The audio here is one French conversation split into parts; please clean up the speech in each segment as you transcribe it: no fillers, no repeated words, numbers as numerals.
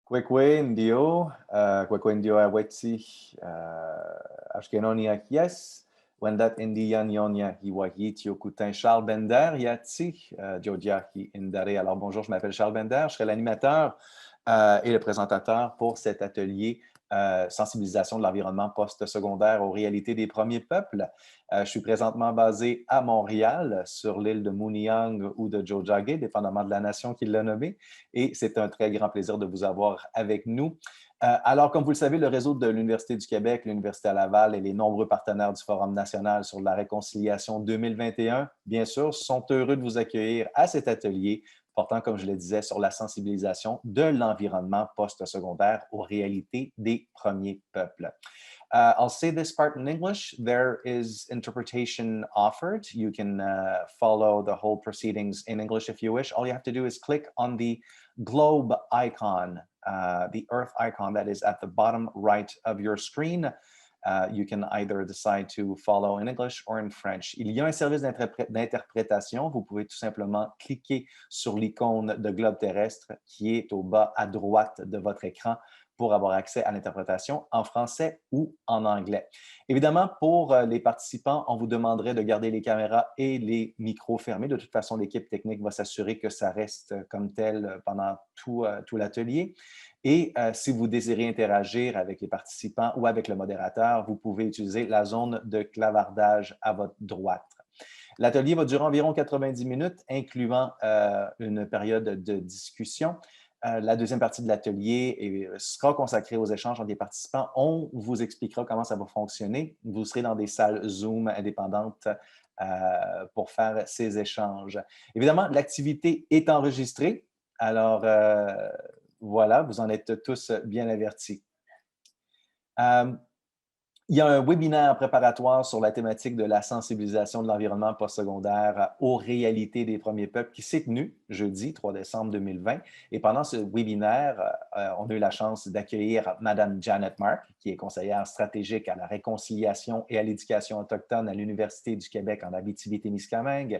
Kwekwe ndio, kwekwe ndio aweti ashkenoni yes, wendat indian yonya hiwahit yokutin Charles Bender yati, Jodiaki indare. Alors bonjour, je m'appelle Charles Bender, je serai l'animateur et le présentateur pour cet atelier sensibilisation de l'environnement post-secondaire aux réalités des premiers peuples. Je suis présentement basé à Montréal, sur l'île de Muniang ou de Tiohtià:ke, dépendamment de la nation qui l'a nommé, et c'est un très grand plaisir de vous avoir avec nous. Alors, comme vous le savez, le réseau de l'Université du Québec, l'Université à Laval et les nombreux partenaires du Forum national sur la réconciliation 2021, bien sûr, sont heureux de vous accueillir à cet atelier portant, comme je le disais, sur la sensibilisation de l'environnement post-secondaire aux réalités des premiers peuples. I'll say this part in English. There is interpretation offered. You can follow the whole proceedings in English if you wish. All you have to do is click on the globe icon, the Earth icon that is at the bottom right of your screen. You can either decide to follow in English or in French. Il y a un service d'interprétation. Vous pouvez tout simplement cliquer sur l'icône de globe terrestre qui est au bas à droite de votre écran pour avoir accès à l'interprétation en français ou en anglais. Évidemment, pour les participants, on vous demanderait de garder les caméras et les micros fermés. De toute façon, l'équipe technique va s'assurer que ça reste comme tel pendant tout l'atelier. Et si vous désirez interagir avec les participants ou avec le modérateur, vous pouvez utiliser la zone de clavardage à votre droite. L'atelier va durer environ 90 minutes, incluant une période de discussion. La deuxième partie de l'atelier sera consacrée aux échanges entre les participants. On vous expliquera comment ça va fonctionner. Vous serez dans des salles Zoom indépendantes pour faire ces échanges. Évidemment, l'activité est enregistrée. Alors, voilà, vous en êtes tous bien avertis. Il y a un webinaire préparatoire sur la thématique de la sensibilisation de l'environnement postsecondaire aux réalités des premiers peuples qui s'est tenu jeudi 3 décembre 2020. Et pendant ce webinaire, on a eu la chance d'accueillir Mme Janet Mark, qui est conseillère stratégique à la réconciliation et à l'éducation autochtone à l'Université du Québec en Abitibi-Témiscamingue,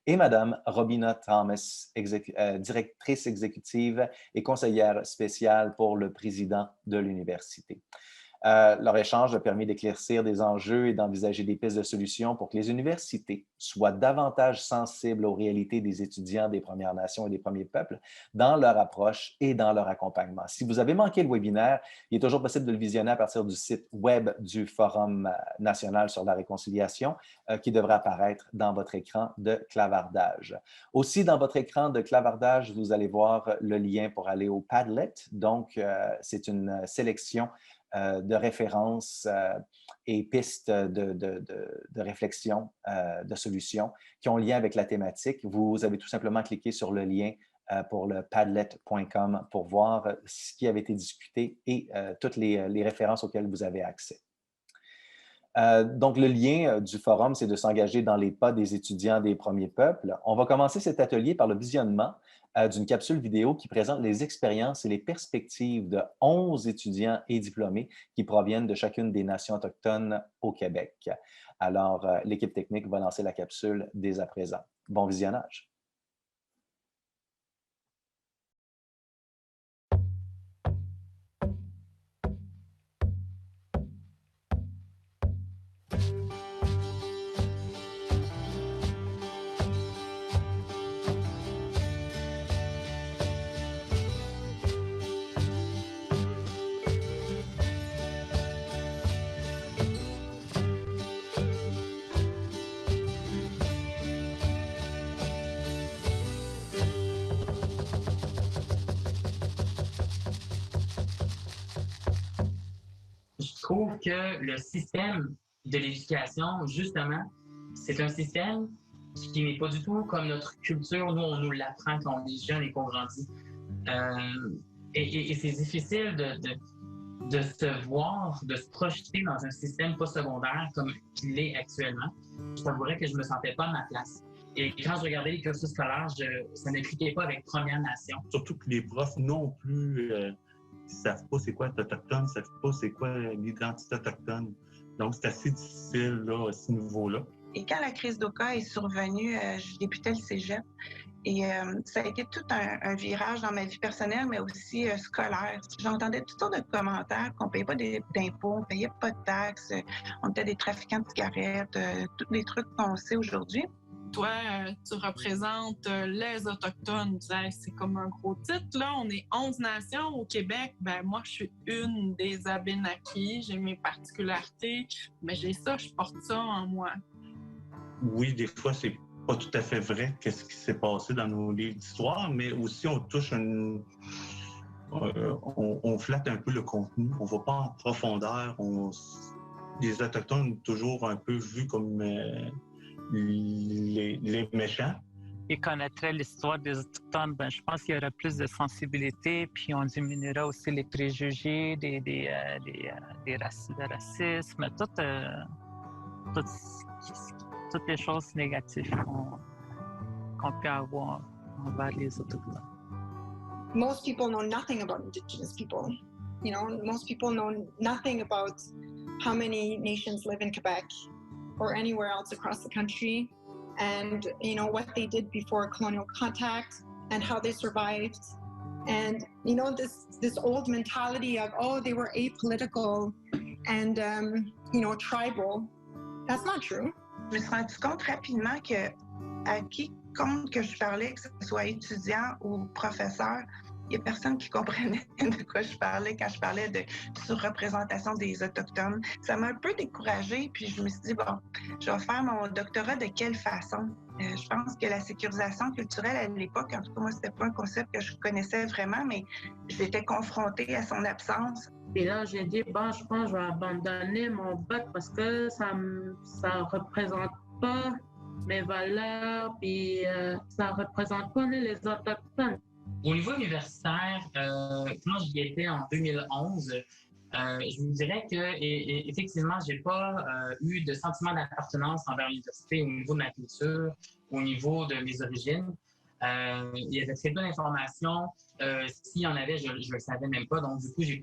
et Mme Robina Thomas, directrice exécutive et conseillère spéciale pour le président de l'université. Leur échange a permis d'éclaircir des enjeux et d'envisager des pistes de solutions pour que les universités soient davantage sensibles aux réalités des étudiants des Premières Nations et des premiers peuples dans leur approche et dans leur accompagnement. Si vous avez manqué le webinaire, il est toujours possible de le visionner à partir du site web du Forum national sur la réconciliation qui devrait apparaître dans votre écran de clavardage. Aussi, dans votre écran de clavardage, vous allez voir le lien pour aller au Padlet. Donc, c'est une sélection de références et pistes de réflexion, de solutions qui ont lien avec la thématique. Vous avez tout simplement cliqué sur le lien pour le padlet.com pour voir ce qui avait été discuté et toutes les références auxquelles vous avez accès. Donc, le lien du forum, c'est de s'engager dans les pas des étudiants des premiers peuples. On va commencer cet atelier par le visionnement d'une capsule vidéo qui présente les expériences et les perspectives de 11 étudiants et diplômés qui proviennent de chacune des nations autochtones au Québec. Alors, l'équipe technique va lancer la capsule dès à présent. Bon visionnage. Je trouve que le système de l'éducation, justement, c'est un système qui n'est pas du tout comme notre culture. Nous, on nous l'apprend quand on est jeune et qu'on grandit. Et c'est difficile de se voir, de se projeter dans un système postsecondaire comme il est actuellement. Je t'avouerais que je ne me sentais pas à ma place. Et quand je regardais les cursus scolaires, ça ne cliquait pas avec Première Nation. Surtout que les profs non plus ne savent pas c'est quoi être autochtone, ne savent pas c'est quoi l'identité autochtone. Donc, c'est assez difficile là, à ce niveau-là. Et quand la crise d'Oka est survenue, je débutais le cégep Et ça a été tout un virage dans ma vie personnelle, mais aussi scolaire. J'entendais toutes sortes de commentaires qu'on ne payait pas d'impôts, on ne payait pas de taxes, on était des trafiquants de cigarettes, tous les trucs qu'on sait aujourd'hui. Toi, tu représentes les Autochtones. C'est comme un gros titre, là. On est 11 nations au Québec. Ben moi, je suis une des Abénaquis. J'ai mes particularités, mais j'ai ça, je porte ça en moi. Oui, des fois, c'est pas tout à fait vrai qu'est-ce qui s'est passé dans nos livres d'histoire, mais aussi on touche on flatte un peu le contenu. On va pas en profondeur. Les Autochtones sont toujours un peu vus comme les méchants. Et connaîtrait l'histoire des Autochtones, ben, je pense qu'il y aura plus de sensibilité, puis on diminuera aussi les préjugés, le racisme, toutes les choses négatives qu'on peut avoir envers les Autochtones. Most people know nothing about Indigenous people. You know, most people know nothing about how many nations live in Quebec or anywhere else across the country, and you know what they did before colonial contact and how they survived. And you know this old mentality of, oh, they were apolitical and you know, tribal. That's not true. Je me suis rendu compte rapidement que à quiconque que je parlais, que ce soit étudiant ou professeur, il n'y a personne qui comprenait de quoi je parlais quand je parlais de surreprésentation des Autochtones. Ça m'a un peu découragée, puis je me suis dit, bon, je vais faire mon doctorat de quelle façon? Je pense que la sécurisation culturelle à l'époque, en tout cas, moi, c'était pas un concept que je connaissais vraiment, mais j'étais confrontée à son absence. Et là, j'ai dit, bon, je pense que je vais abandonner mon bac parce que ça représente pas mes valeurs, puis ça représente pas les Autochtones. Au niveau universitaire, quand j'y étais en 2011, je vous dirais que effectivement, j'ai pas eu de sentiment d'appartenance envers l'université au niveau de ma culture, au niveau de mes origines. Il y avait très peu d'informations. S'il y en avait, je ne le savais même pas. Donc, du coup, j'ai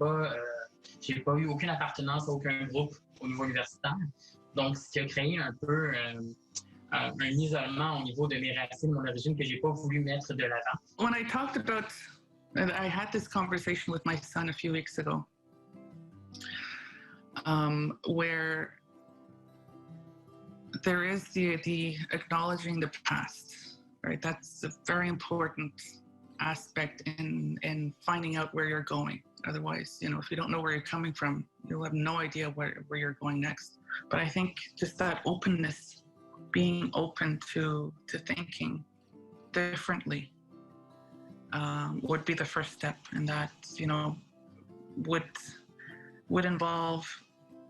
pas eu aucune appartenance à aucun groupe au niveau universitaire. Donc, ce qui a créé un peu un isolement au niveau de mes racines, mon origine, que j'ai pas voulu mettre de l'avant. When I talked about, I had this conversation with my son a few weeks ago, where there is the acknowledging the past, right? That's a very important aspect in finding out where you're going. Otherwise, you know, if you don't know where you're coming from, you'll have no idea where you're going next. But I think just that openness, being open to thinking differently would be the first step, and that, you know, would involve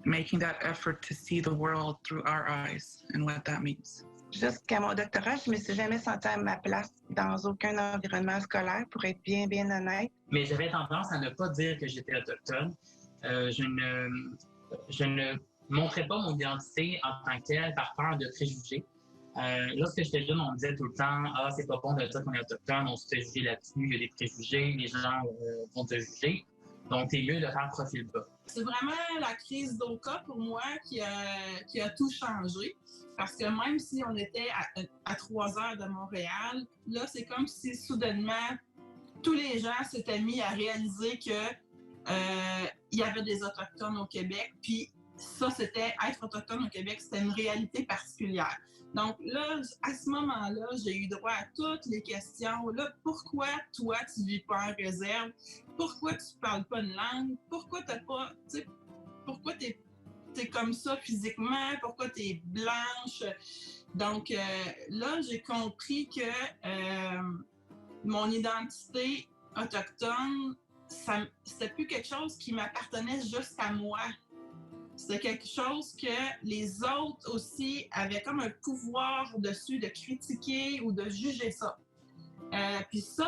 making that effort to see the world through our eyes and what that means. Jusqu'à mon doctorat, je me suis jamais sentie à ma place dans aucun environnement scolaire, pour être bien honnête. Mais j'avais tendance à ne pas dire que j'étais autochtone. Je ne montrais pas mon identité en tant que telle par peur de préjugés. Lorsque j'étais jeune, on me disait tout le temps « Ah, c'est pas bon de dire qu'on est autochtone, on se fait juger là-dessus, il y a des préjugés, les gens vont te juger. Donc, c'est mieux de faire profil bas. » C'est vraiment la crise d'Oka pour moi qui a tout changé. Parce que même si on était à 3 heures de Montréal, là, c'est comme si soudainement, tous les gens s'étaient mis à réaliser que il y avait des Autochtones au Québec. Puis ça, c'était être autochtone au Québec, c'était une réalité particulière. Donc là, à ce moment-là, j'ai eu droit à toutes les questions. Là, pourquoi toi, tu vis pas en réserve? Pourquoi tu parles pas une langue? Pourquoi t'as pas, tu sais, pourquoi t'es comme ça physiquement? Pourquoi t'es blanche? Donc là, j'ai compris que mon identité autochtone, c'était plus quelque chose qui m'appartenait juste à moi. C'était quelque chose que les autres aussi avaient comme un pouvoir dessus de critiquer ou de juger ça. Puis ça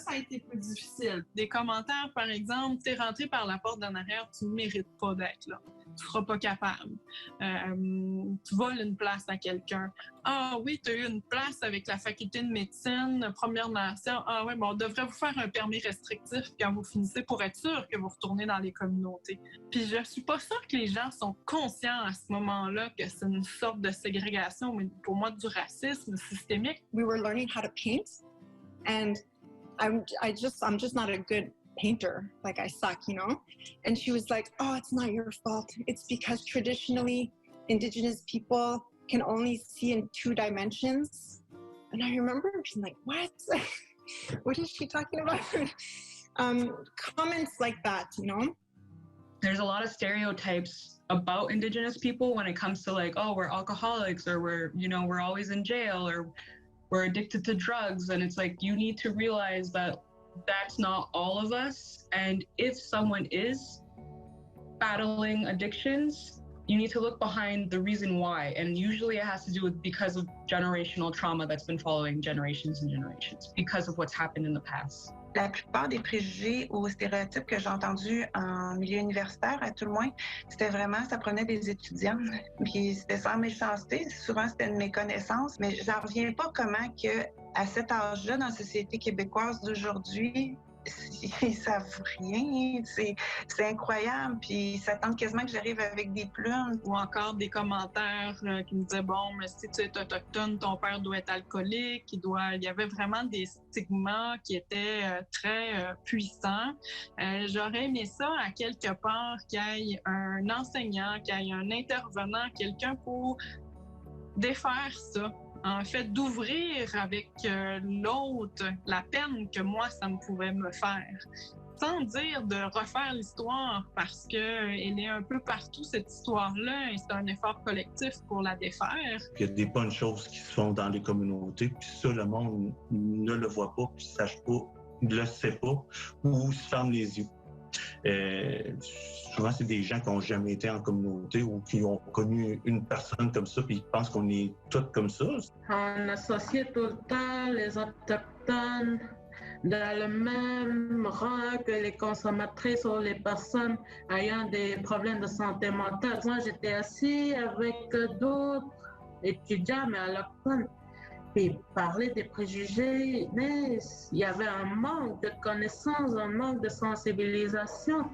a été plus difficile. Des commentaires, par exemple, t'es rentré par la porte d'en arrière, tu ne mérites pas d'être là. Tu seras pas capable. Tu voles une place à quelqu'un. Ah oui, tu as eu une place avec la faculté de médecine, Première Nation. Ah oui, bon, on devrait vous faire un permis restrictif quand vous finissez pour être sûr que vous retournez dans les communautés. Puis je suis pas sûre que les gens sont conscients à ce moment-là que c'est une sorte de ségrégation, mais pour moi du racisme systémique. We were learning how to paint and I'm just not a good painter. Like, I suck, you know? And she was like, oh, it's not your fault. It's because traditionally Indigenous people can only see in 2 dimensions. And I remember being like, what? What is she talking about? Comments like that, you know? There's a lot of stereotypes about Indigenous people when it comes to like, oh, we're alcoholics, or we're always in jail, or we're addicted to drugs. And it's like, you need to realize that that's not all of us. And if someone is battling addictions, you need to look behind the reason why. And usually it has to do with because of generational trauma that's been following generations and generations because of what's happened in the past. La plupart des préjugés ou stéréotypes que j'ai entendus en milieu universitaire, à tout le moins, c'était vraiment, ça prenait des étudiants. Puis c'était sans méchanceté, souvent c'était une méconnaissance, mais j'en reviens pas comment que à cet âge-là, dans la société québécoise d'aujourd'hui, ils savent rien. C'est incroyable. Puis ils s'attendent quasiment que j'arrive avec des plumes. Ou encore des commentaires qui me disaient, bon, mais si tu es autochtone, ton père doit être alcoolique. Il y avait vraiment des stigmas qui étaient très puissants. J'aurais aimé ça à quelque part qu'il y ait un enseignant, qu'il y ait un intervenant, quelqu'un pour défaire ça. En fait, d'ouvrir avec l'autre la peine que moi, ça me pouvait me faire. Sans dire de refaire l'histoire, parce qu'elle est un peu partout, cette histoire-là, et c'est un effort collectif pour la défaire. Il y a des bonnes choses qui se font dans les communautés, puis ça, le monde ne le voit pas, puis ne sache pas, ne le sait pas, ou se ferme les yeux. Souvent, c'est des gens qui n'ont jamais été en communauté ou qui ont connu une personne comme ça, puis ils pensent qu'on est tous comme ça. On associe tout le temps les autochtones dans le même rang que les consommatrices ou les personnes ayant des problèmes de santé mentale. Moi, j'étais assis avec d'autres étudiants, mais allochtones. Puis parler des préjugés, mais il y avait un manque de connaissances, un manque de sensibilisation.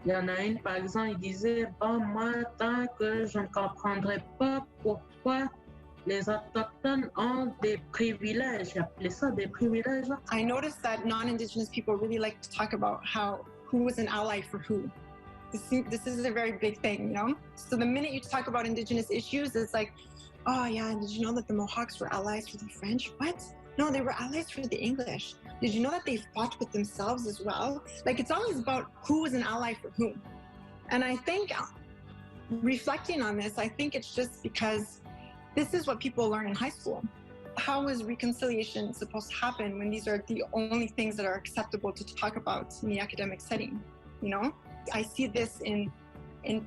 Il y en a une, par exemple, il disait, bon, moi, tant que je ne comprendrai pas pourquoi les autochtones ont des privilèges, j'appelais ça des privilèges. I noticed that non-Indigenous people really like to talk about who was an ally for who. This is a very big thing, you know? So the minute you talk about Indigenous issues, it's like, oh yeah, did you know that the Mohawks were allies for the French? What? No, they were allies for the English. Did you know that they fought with themselves as well? Like, it's always about who was an ally for whom. And I think, reflecting on this, I think it's just because this is what people learn in high school. How is reconciliation supposed to happen when these are the only things that are acceptable to talk about in the academic setting? You know, I see this in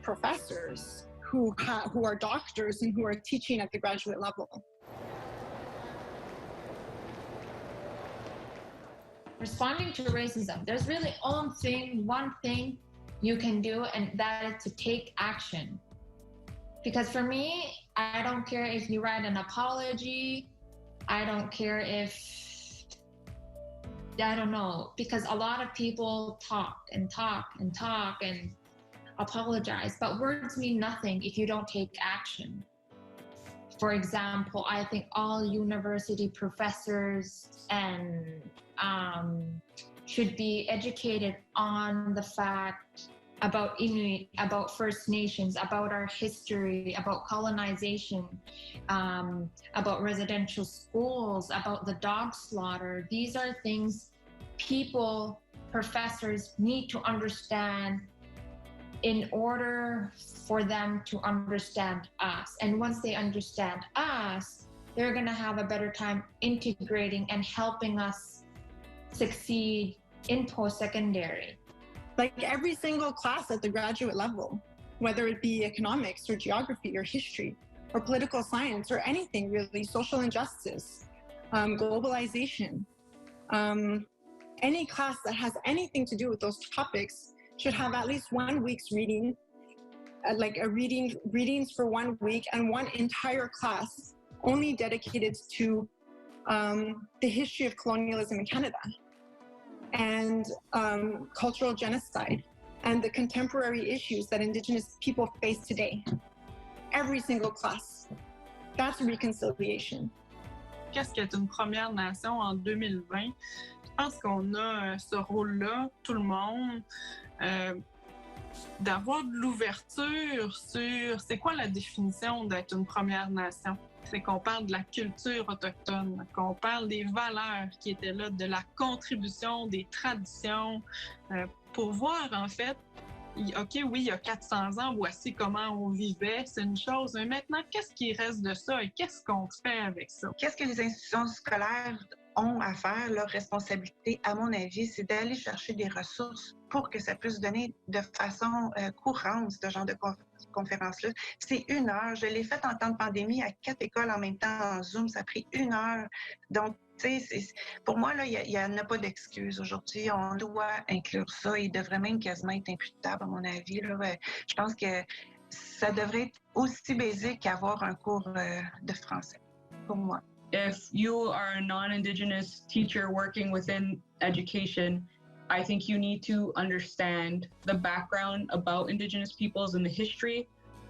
professors who are doctors and who are teaching at the graduate level. Responding to racism, there's really one thing you can do, and that is to take action. Because for me, I don't care if you write an apology, I don't care if, I don't know, because a lot of people talk and apologize, but words mean nothing if you don't take action. For example, I think all university professors and should be educated on the fact about Inuit, about First Nations, about our history, about colonization, about residential schools, about the dog slaughter. These are things people, professors need to understand in order for them to understand us. And once they understand us, they're gonna have a better time integrating and helping us succeed in post-secondary. Like every single class at the graduate level, whether it be economics or geography or history or political science or anything really, social injustice, globalization, any class that has anything to do with those topics should have at least 1 week's reading, readings for 1 week, and one entire class only dedicated to the history of colonialism in Canada and cultural genocide and the contemporary issues that Indigenous people face today. Every single class. That's reconciliation. qu'est-ce qu'être une Première Nation en 2020. Je pense qu'on a ce rôle-là, tout le monde, d'avoir de l'ouverture sur c'est quoi la définition d'être une Première Nation. C'est qu'on parle de la culture autochtone, qu'on parle des valeurs qui étaient là, de la contribution, des traditions, pour voir en fait, OK, oui, il y a 400 ans, voici comment on vivait, c'est une chose, mais maintenant, qu'est-ce qui reste de ça et qu'est-ce qu'on fait avec ça? Qu'est-ce que les institutions scolaires ont à faire? Leur responsabilité, à mon avis, c'est d'aller chercher des ressources pour que ça puisse donner de façon courante ce genre de conférence-là. C'est 1 heure. Je l'ai fait en temps de pandémie à 4 écoles en même temps en Zoom. Ça a pris 1 heure. Donc, tu sais, pour moi, là, il n'y en a pas d'excuse. Aujourd'hui, on doit inclure ça. Il devrait même quasiment être imputable, à mon avis. Là. Je pense que ça devrait être aussi basique qu'avoir un cours de français, pour moi. If you are a non-Indigenous teacher working within education, I think you need to understand the background about Indigenous peoples and the history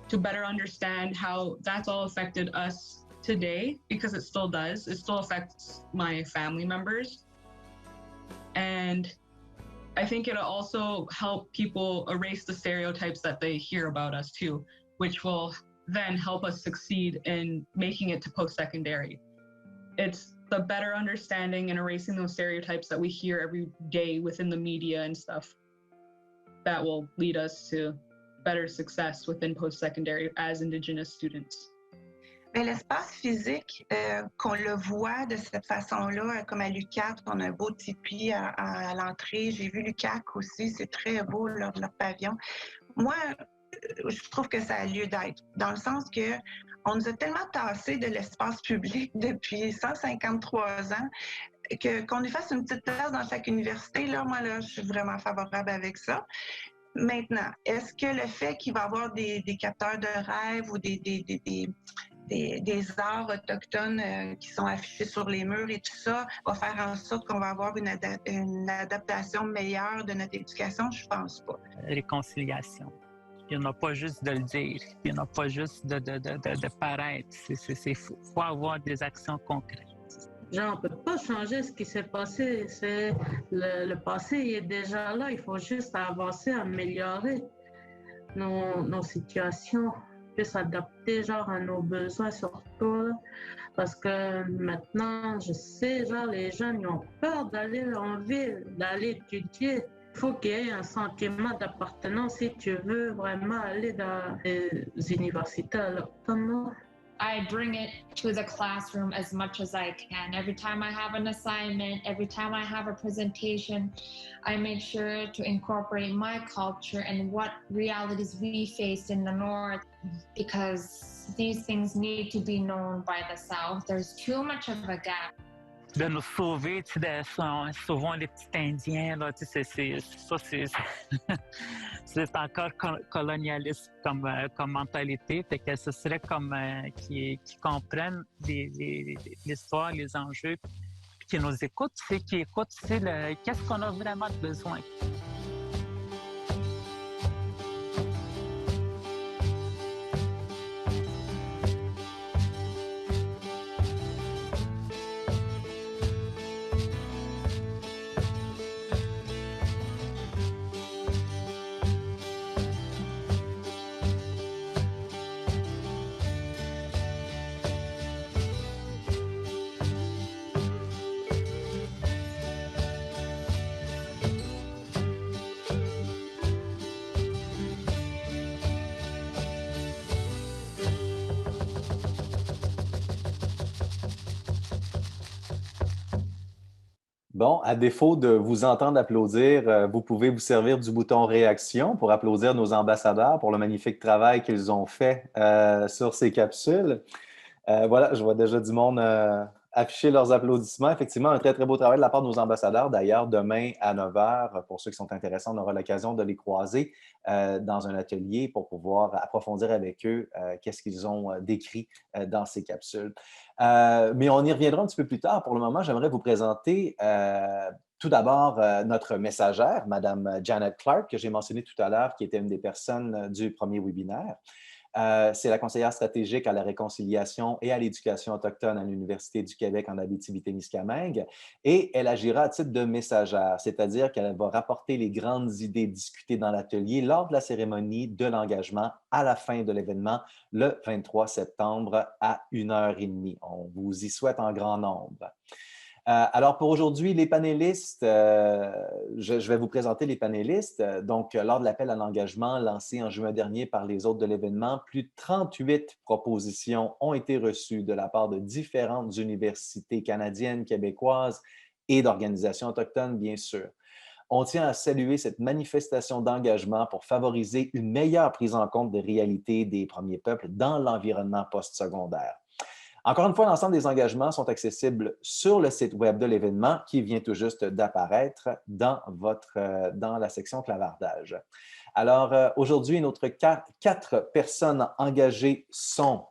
to better understand how that's all affected us today, because it still does. It still affects my family members. And I think it'll also help people erase the stereotypes that they hear about us too, which will then help us succeed in making it to post-secondary. It's the better understanding and erasing those stereotypes that we hear every day within the media and stuff that will lead us to better success within post-secondary as Indigenous students. Mais l'espace physique, qu'on le voit de cette façon-là, comme à l'UQAC, on a un beau tipi à l'entrée. J'ai vu l'UQAC aussi, c'est très beau leur pavillon. Moi, je trouve que ça a lieu d'être, dans le sens que on nous a tellement tassé de l'espace public depuis 153 ans qu'on nous fasse une petite place dans chaque université. Là, moi, là, je suis vraiment favorable avec ça. Maintenant, est-ce que le fait qu'il va y avoir des capteurs de rêve ou des arts autochtones qui sont affichés sur les murs et tout ça va faire en sorte qu'on va avoir une adaptation meilleure de notre éducation? Je pense pas. Réconciliation. Il n'y en a pas juste de le dire, il n'y en a pas juste de paraître. Il faut avoir des actions concrètes. Genre, on ne peut pas changer ce qui s'est passé. Le passé il est déjà là. Il faut juste avancer, améliorer nos situations, puis s'adapter genre, à nos besoins surtout. Là. Parce que maintenant, je sais, genre, les jeunes ils ont peur d'aller en ville, d'aller étudier. Il faut qu'il y ait un sentiment d'appartenance si tu veux vraiment aller dans les universités autochtones. I bring it to the classroom as much as I can. Every time I have an assignment, every time I have a presentation, I make sure to incorporate my culture and what realities we face in the North, because these things need to be known by the South. There's too much of a gap. De nous sauver, tu sais, sauvons les petits Indiens, là, tu sais, c'est encore colonialiste comme mentalité, fait que ce serait comme qui comprennent l'histoire, les enjeux, puis qui nous écoutent, qui écoutent, qu'est-ce qu'on a vraiment besoin. Bon, à défaut de vous entendre applaudir, vous pouvez vous servir du bouton réaction pour applaudir nos ambassadeurs pour le magnifique travail qu'ils ont fait sur ces capsules. Voilà, je vois déjà du monde afficher leurs applaudissements. Effectivement, un très, très beau travail de la part de nos ambassadeurs. D'ailleurs, demain à 9 h, pour ceux qui sont intéressés, on aura l'occasion de les croiser dans un atelier pour pouvoir approfondir avec eux qu'est-ce qu'ils ont décrit dans ces capsules. Mais on y reviendra un petit peu plus tard. Pour le moment, j'aimerais vous présenter tout d'abord notre messagère, Mme Janet Clark, que j'ai mentionnée tout à l'heure, qui était une des personnes du premier webinaire. C'est la conseillère stratégique à la réconciliation et à l'éducation autochtone à l'Université du Québec en Abitibi-Témiscamingue. Et elle agira à titre de messagère, c'est-à-dire qu'elle va rapporter les grandes idées discutées dans l'atelier lors de la cérémonie de l'engagement à la fin de l'événement le 23 septembre à 1h30. On vous y souhaite en grand nombre. Alors, pour aujourd'hui, les panélistes, je vais vous présenter les panélistes. Donc, lors de l'appel à l'engagement lancé en juin dernier par les hôtes de l'événement, plus de 38 propositions ont été reçues de la part de différentes universités canadiennes, québécoises et d'organisations autochtones, bien sûr. On tient à saluer cette manifestation d'engagement pour favoriser une meilleure prise en compte des réalités des premiers peuples dans l'environnement postsecondaire. Encore une fois, l'ensemble des engagements sont accessibles sur le site web de l'événement qui vient tout juste d'apparaître dans la section clavardage. Alors, aujourd'hui, notre 4 personnes engagées sont,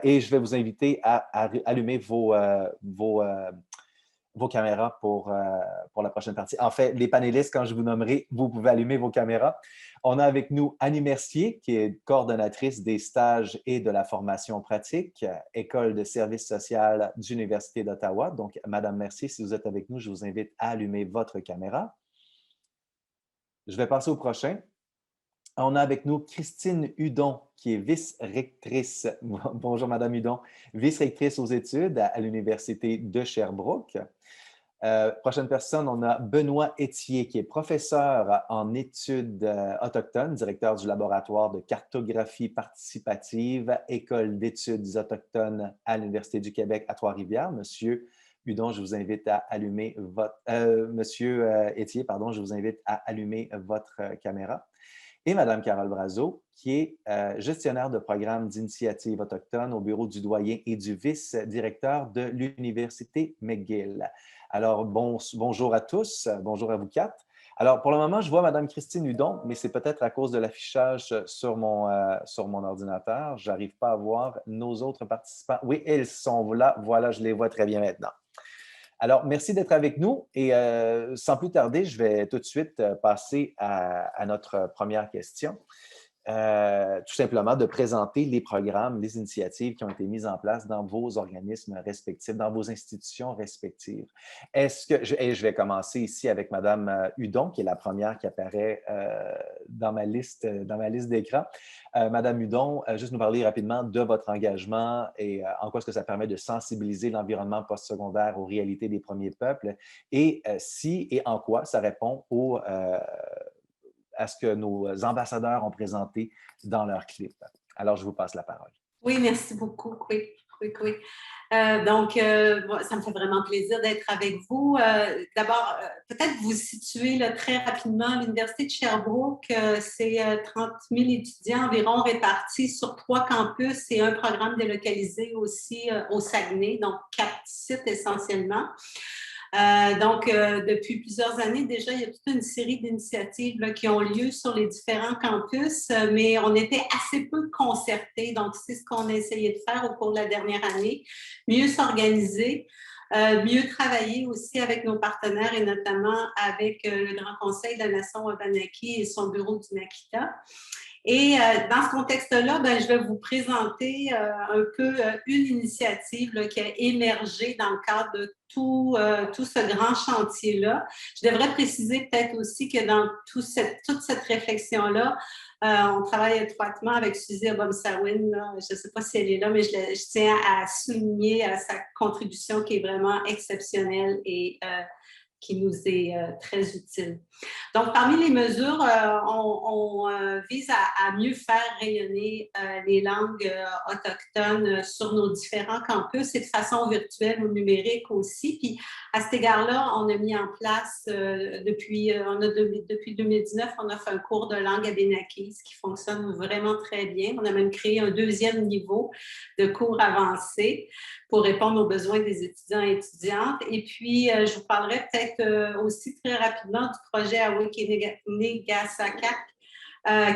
et je vais vous inviter à allumer vos caméras pour la prochaine partie. En fait, les panélistes, quand je vous nommerai, vous pouvez allumer vos caméras. On a avec nous Annie Mercier, qui est coordonnatrice des stages et de la formation pratique, École de service social d'Université d'Ottawa. Donc, Madame Mercier, si vous êtes avec nous, je vous invite à allumer votre caméra. Je vais passer au prochain. On a avec nous Christine Hudon, qui est vice-rectrice. Bonjour, Madame Hudon, vice-rectrice aux études à l'Université de Sherbrooke. Prochaine personne, on a Benoît Étier, qui est professeur en études autochtones, directeur du laboratoire de cartographie participative, École d'études autochtones à l'Université du Québec à Trois-Rivières. Monsieur Hudon, je vous invite à allumer votre... Monsieur Étier, pardon, je vous invite à allumer votre caméra. Et Mme Carole Brazeau, qui est gestionnaire de programme d'initiative autochtone au bureau du doyen et du vice-directeur de l'Université McGill. Alors, bonjour à tous, bonjour à vous 4. Alors, pour le moment, je vois Mme Christine Hudon, mais c'est peut-être à cause de l'affichage sur mon ordinateur. Je n'arrive pas à voir nos autres participants. Oui, elles sont là. Voilà, je les vois très bien maintenant. Alors, merci d'être avec nous et sans plus tarder, je vais tout de suite passer à notre première question. Tout simplement de présenter les programmes, les initiatives qui ont été mises en place dans vos organismes respectifs, dans vos institutions respectives. Je vais commencer ici avec Mme Hudon, qui est la première qui apparaît dans ma liste d'écran. Mme Hudon, juste nous parler rapidement de votre engagement et en quoi est-ce que ça permet de sensibiliser l'environnement postsecondaire aux réalités des premiers peuples et si et en quoi ça répond à ce que nos ambassadeurs ont présenté dans leur clip. Alors, je vous passe la parole. Oui, merci beaucoup. Oui. Donc, ça me fait vraiment plaisir d'être avec vous. D'abord, peut-être vous situer là, très rapidement. L'Université de Sherbrooke, c'est 30 000 étudiants environ répartis sur 3 campus et un programme délocalisé aussi au Saguenay, donc 4 sites essentiellement. Depuis plusieurs années déjà, il y a toute une série d'initiatives qui ont lieu sur les différents campus, mais on était assez peu concertés. Donc, c'est ce qu'on a essayé de faire au cours de la dernière année. Mieux s'organiser, mieux travailler aussi avec nos partenaires et notamment avec le Grand Conseil de la Nation Wabanaki et son bureau du NAKITA. Et dans ce contexte-là, je vais vous présenter un peu une initiative qui a émergé dans le cadre de tout ce grand chantier-là. Je devrais préciser peut-être aussi que dans toute cette réflexion-là, on travaille étroitement avec Suzy Obomsawin. Je ne sais pas si elle est là, mais je tiens à souligner sa contribution qui est vraiment exceptionnelle et qui nous est très utile. Donc, parmi les mesures, on vise à mieux faire rayonner les langues autochtones sur nos différents campus et de façon virtuelle ou numérique aussi. Puis, à cet égard-là, on a mis en place, depuis 2019, on offre un cours de langue abénaquise qui fonctionne vraiment très bien. On a même créé un 2e niveau de cours avancé pour répondre aux besoins des étudiants et étudiantes. Et puis, je vous parlerai peut-être aussi très rapidement du projet Awiki Negasakak,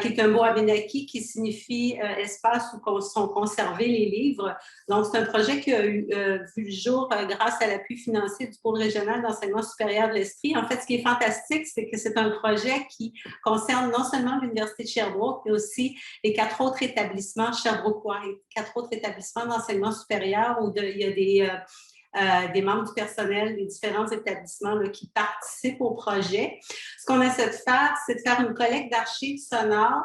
qui est un mot abénaki qui signifie espace où sont conservés les livres. Donc, c'est un projet qui a vu le jour grâce à l'appui financier du pôle régional d'enseignement supérieur de l'Estrie. En fait, ce qui est fantastique, c'est que c'est un projet qui concerne non seulement l'Université de Sherbrooke, mais aussi les 4 autres établissements sherbrookeois, les 4 autres établissements d'enseignement supérieur où il y a des membres du personnel des différents établissements là, qui participent au projet. Ce qu'on essaie de faire, c'est de faire une collecte d'archives sonores,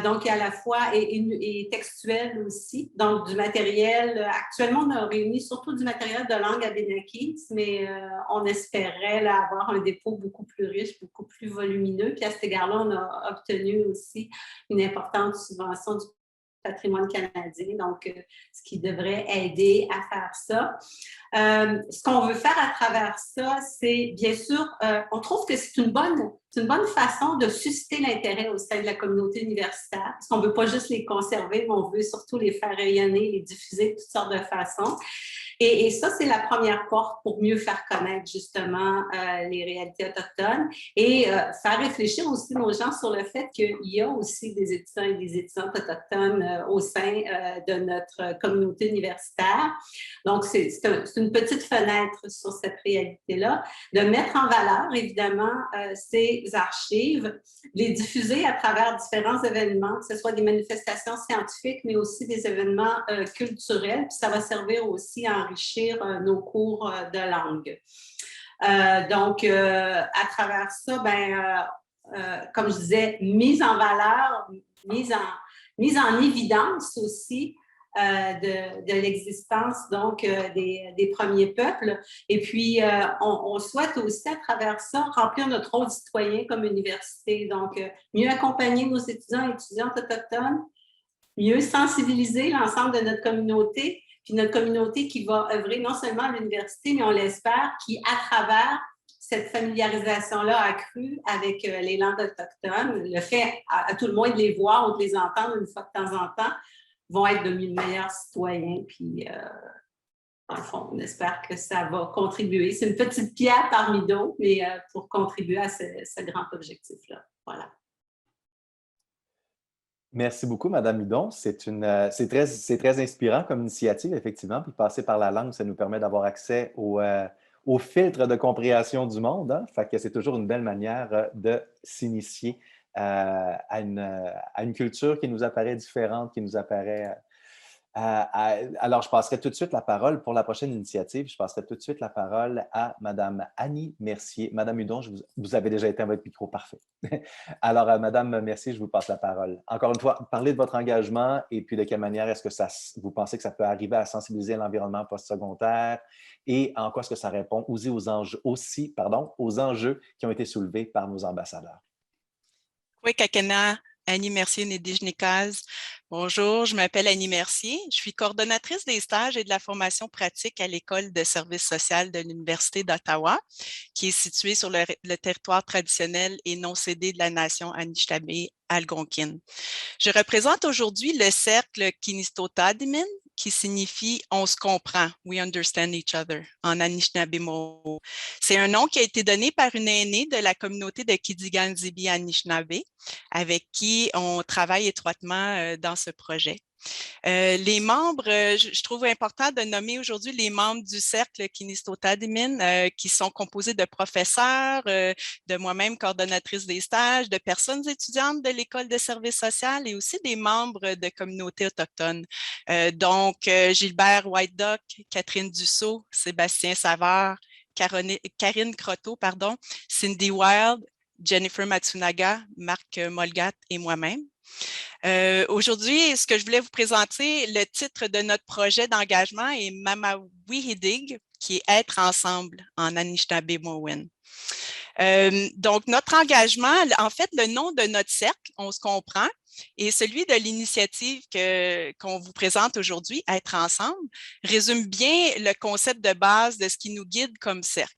donc à la fois et textuelles aussi, donc du matériel. Actuellement, on a réuni surtout du matériel de langue abénakis, mais on espérait là, avoir un dépôt beaucoup plus riche, beaucoup plus volumineux. Puis à cet égard-là, on a obtenu aussi une importante subvention du patrimoine canadien, donc ce qui devrait aider à faire ça. Ce qu'on veut faire à travers ça, c'est bien sûr, on trouve que c'est une bonne façon de susciter l'intérêt au sein de la communauté universitaire, parce qu'on ne veut pas juste les conserver, mais on veut surtout les faire rayonner, les diffuser de toutes sortes de façons. Et ça, c'est la première porte pour mieux faire connaître justement les réalités autochtones et faire réfléchir aussi nos gens sur le fait qu'il y a aussi des étudiants et des étudiantes autochtones au sein de notre communauté universitaire. Donc, c'est une petite fenêtre sur cette réalité-là, de mettre en valeur, évidemment, ces archives, les diffuser à travers différents événements, que ce soit des manifestations scientifiques, mais aussi des événements culturels, puis ça va servir aussi à enrichir nos cours de langue. Donc, à travers ça, comme je disais, mise en valeur, mise en évidence aussi de l'existence donc des premiers peuples. Et puis, on souhaite aussi à travers ça remplir notre rôle de citoyen comme université. Donc, mieux accompagner nos étudiants et étudiantes autochtones, mieux sensibiliser l'ensemble de notre communauté, puis notre communauté qui va œuvrer non seulement à l'université, mais on l'espère, qui, à travers cette familiarisation-là accrue avec les langues autochtones, le fait à tout le moins de les voir ou de les entendre une fois de temps en temps, vont être de meilleurs citoyens. Puis, dans le fond, on espère que ça va contribuer. C'est une petite pierre parmi d'autres, mais pour contribuer à ce grand objectif-là. Voilà. Merci beaucoup, Madame Hudon. C'est très inspirant comme initiative, effectivement. Puis passer par la langue, ça nous permet d'avoir accès au filtre de compréhension du monde. Hein? Fait que c'est toujours une belle manière de s'initier à une culture qui nous apparaît différente, qui nous apparaît... alors, je passerai tout de suite la parole pour la prochaine initiative. Je passerai tout de suite la parole à Madame Annie Mercier. Madame Hudon, vous avez déjà éteint votre micro, parfait. Alors, Madame Mercier, je vous passe la parole. Encore une fois, parlez de votre engagement et puis de quelle manière est-ce que vous pensez que ça peut arriver à sensibiliser l'environnement postsecondaire et en quoi est-ce que ça répond aussi aux enjeux qui ont été soulevés par nos ambassadeurs. Oui, Kakena, Annie Mercier, Nédijnikaz. Bonjour, je m'appelle Annie Mercier. Je suis coordonnatrice des stages et de la formation pratique à l'École de services social de l'Université d'Ottawa, qui est située sur le territoire traditionnel et non cédé de la nation Anishinaabe-Algonquin. Je représente aujourd'hui le cercle Kinistotadimin, qui signifie « on se comprend », « we understand each other » en Anishinaabe-Mo. C'est un nom qui a été donné par une aînée de la communauté de Kidigan-Zibi Anishinaabe, avec qui on travaille étroitement dans ce projet. Les membres, je trouve important de nommer aujourd'hui les membres du cercle Kinistotadimin qui sont composés de professeurs, de moi-même coordonnatrice des stages, de personnes étudiantes de l'École de services social et aussi des membres de communautés autochtones. Donc, Gilbert White-Duck, Catherine Dussault, Sébastien Savard, Karine Croteau, Cindy Wild, Jennifer Matsunaga, Marc Molgat et moi-même. Aujourd'hui, ce que je voulais vous présenter, le titre de notre projet d'engagement est Mamawihidig, qui est Être ensemble en Anishinaabe-Mowin. Donc, notre engagement, en fait, le nom de notre cercle, on se comprend, et celui de l'initiative qu'on vous présente aujourd'hui, Être ensemble, résume bien le concept de base de ce qui nous guide comme cercle.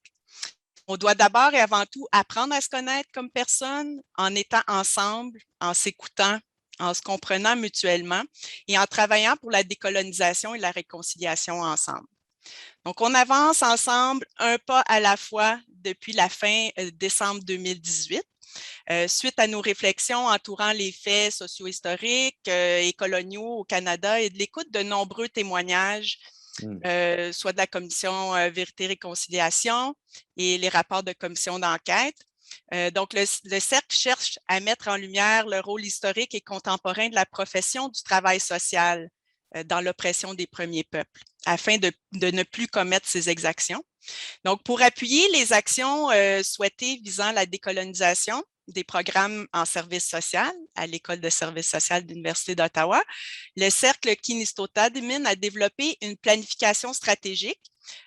On doit d'abord et avant tout apprendre à se connaître comme personne en étant ensemble, en s'écoutant, en se comprenant mutuellement et en travaillant pour la décolonisation et la réconciliation ensemble. Donc, on avance ensemble un pas à la fois depuis la fin décembre 2018 Suite à nos réflexions entourant les faits socio-historiques et coloniaux au Canada et de l'écoute de nombreux témoignages, soit de la commission Vérité-Réconciliation et les rapports de commission d'enquête. Donc, le Cercle cherche à mettre en lumière le rôle historique et contemporain de la profession du travail social dans l'oppression des premiers peuples, afin de ne plus commettre ces exactions. Donc, pour appuyer les actions souhaitées visant la décolonisation des programmes en service social à l'École de service social de l'Université d'Ottawa, le Cercle Kinistotadmin a développé une planification stratégique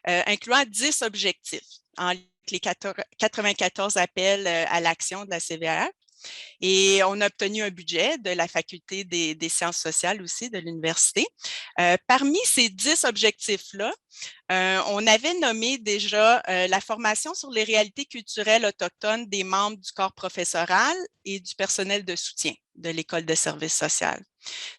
incluant 10 objectifs en les 94 appels à l'action de la CVR. Et on a obtenu un budget de la Faculté des sciences sociales aussi de l'université. Parmi ces 10 objectifs-là, on avait nommé déjà la formation sur les réalités culturelles autochtones des membres du corps professoral et du personnel de soutien de l'École de service social.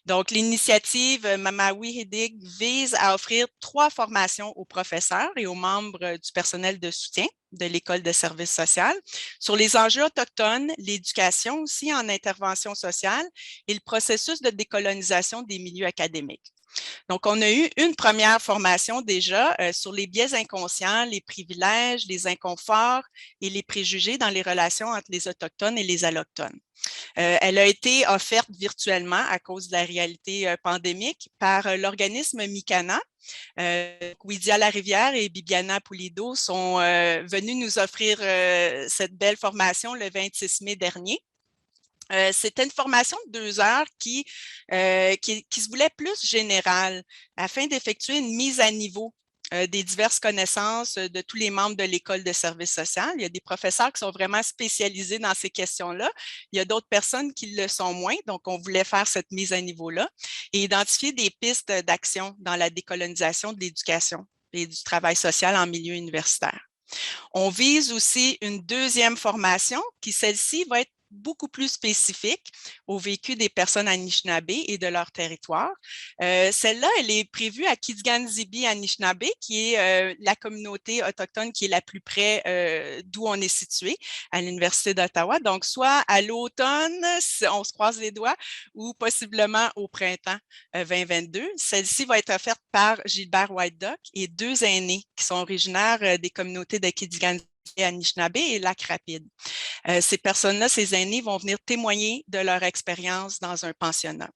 Donc, l'initiative Mamawi Hidig vise à offrir 3 formations aux professeurs et aux membres du personnel de soutien de l'École de service social sur les enjeux autochtones, l'éducation aussi en intervention sociale et le processus de décolonisation des milieux académiques. Donc, on a eu une première formation déjà sur les biais inconscients, les privilèges, les inconforts et les préjugés dans les relations entre les Autochtones et les Allochtones. Elle a été offerte virtuellement à cause de la réalité pandémique par l'organisme Mikana. Widia Larivière et Bibiana Pulido sont venus nous offrir cette belle formation le 26 mai dernier. C'était une formation de 2 heures qui se voulait plus générale afin d'effectuer une mise à niveau des diverses connaissances de tous les membres de l'École de service social. Il y a des professeurs qui sont vraiment spécialisés dans ces questions-là. Il y a d'autres personnes qui le sont moins, donc on voulait faire cette mise à niveau-là et identifier des pistes d'action dans la décolonisation de l'éducation et du travail social en milieu universitaire. On vise aussi une 2e formation qui, celle-ci, va être beaucoup plus spécifique au vécu des personnes Anishinaabe et de leur territoire. Celle-là, elle est prévue à Kizgan-Zibi Anishinaabe, qui est la communauté autochtone qui est la plus près d'où on est situé, à l'Université d'Ottawa. Donc, soit à l'automne, on se croise les doigts, ou possiblement au printemps 2022. Celle-ci va être offerte par Gilbert White Duck et 2 aînés qui sont originaires des communautés de Kizgan-Zibi Anishinaabe et Lac-Rapide. Ces personnes-là, ces aînés, vont venir témoigner de leur expérience dans un pensionnat.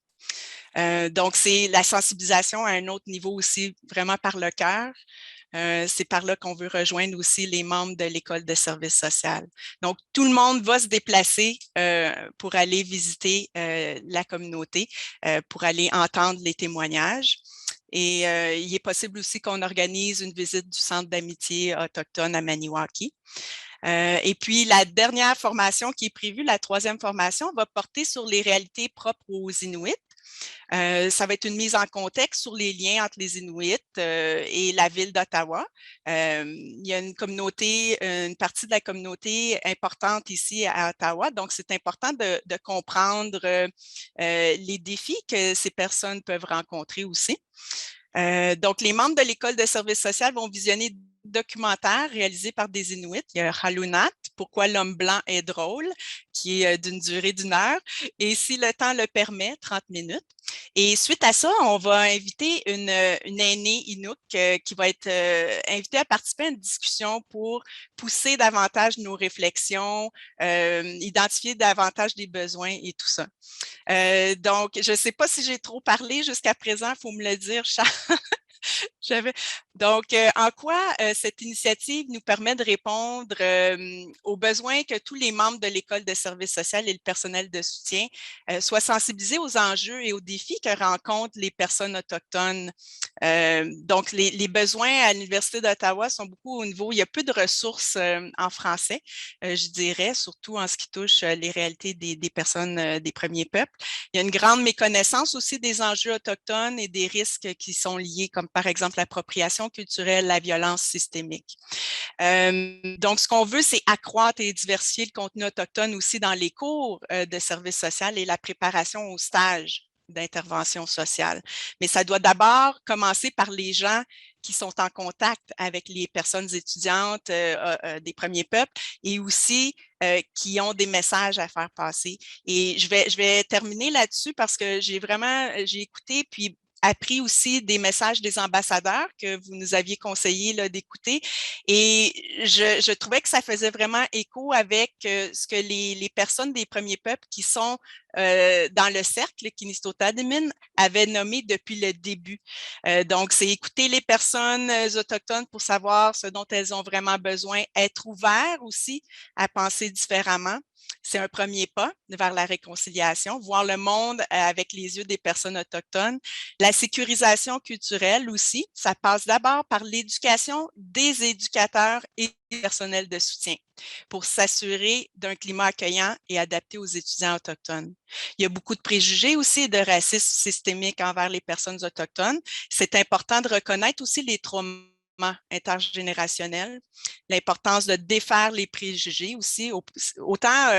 Donc, c'est la sensibilisation à un autre niveau aussi, vraiment par le cœur. C'est par là qu'on veut rejoindre aussi les membres de l'École de service social. Donc, tout le monde va se déplacer pour aller visiter la communauté, pour aller entendre les témoignages. Et il est possible aussi qu'on organise une visite du Centre d'amitié autochtone à Maniwaki. Et puis, la dernière formation qui est prévue, la 3e formation, va porter sur les réalités propres aux Inuits. Ça va être une mise en contexte sur les liens entre les Inuits et la ville d'Ottawa. Il y a une communauté, une partie de la communauté importante ici à Ottawa, donc c'est important de comprendre les défis que ces personnes peuvent rencontrer aussi. Donc, les membres de l'École de service social vont visionner documentaire réalisé par des Inuits. Il y a Halunat, Pourquoi l'homme blanc est drôle, qui est d'une durée d'1 heure, et si le temps le permet, 30 minutes. Et suite à ça, on va inviter une aînée Inuk qui va être invitée à participer à une discussion pour pousser davantage nos réflexions, identifier davantage les besoins et tout ça. Donc, je ne sais pas si j'ai trop parlé jusqu'à présent, il faut me le dire, Charles. Donc, en quoi cette initiative nous permet de répondre aux besoins que tous les membres de l'École de service social et le personnel de soutien soient sensibilisés aux enjeux et aux défis que rencontrent les personnes autochtones. Donc, les besoins à l'Université d'Ottawa sont beaucoup au niveau, il y a peu de ressources en français, je dirais, surtout en ce qui touche les réalités des personnes des premiers peuples. Il y a une grande méconnaissance aussi des enjeux autochtones et des risques qui sont liés, comme par exemple l'appropriation culturelle, la violence systémique. Donc, ce qu'on veut, c'est accroître et diversifier le contenu autochtone aussi dans les cours de service social et la préparation aux stages d'intervention sociale. Mais ça doit d'abord commencer par les gens qui sont en contact avec les personnes étudiantes des premiers peuples et aussi qui ont des messages à faire passer. Et je vais terminer là-dessus parce que j'ai écouté puis appris aussi des messages des ambassadeurs que vous nous aviez conseillé d'écouter. Et je trouvais que ça faisait vraiment écho avec ce que les personnes des premiers peuples qui sont dans le cercle Kinistotadmin avaient nommé depuis le début. Donc, c'est écouter les personnes autochtones pour savoir ce dont elles ont vraiment besoin, être ouvert aussi à penser différemment. C'est un premier pas vers la réconciliation, voir le monde avec les yeux des personnes autochtones. La sécurisation culturelle aussi, ça passe d'abord par l'éducation des éducateurs et du personnel de soutien pour s'assurer d'un climat accueillant et adapté aux étudiants autochtones. Il y a beaucoup de préjugés aussi et de racisme systémique envers les personnes autochtones. C'est important de reconnaître aussi les traumas intergénérationnel, l'importance de défaire les préjugés aussi, autant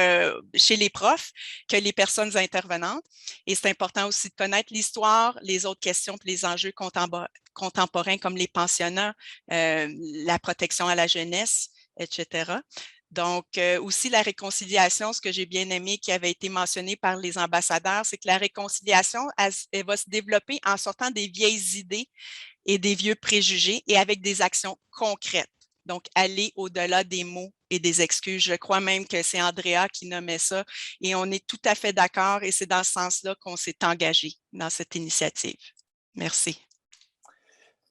chez les profs que les personnes intervenantes. Et c'est important aussi de connaître l'histoire, les autres questions et les enjeux contemporains comme les pensionnats, la protection à la jeunesse, etc. Donc, aussi la réconciliation, ce que j'ai bien aimé qui avait été mentionné par les ambassadeurs, c'est que la réconciliation, elle va se développer en sortant des vieilles idées et des vieux préjugés et avec des actions concrètes. Donc, aller au-delà des mots et des excuses. Je crois même que c'est Andrea qui nommait ça et on est tout à fait d'accord et c'est dans ce sens-là qu'on s'est engagé dans cette initiative. Merci.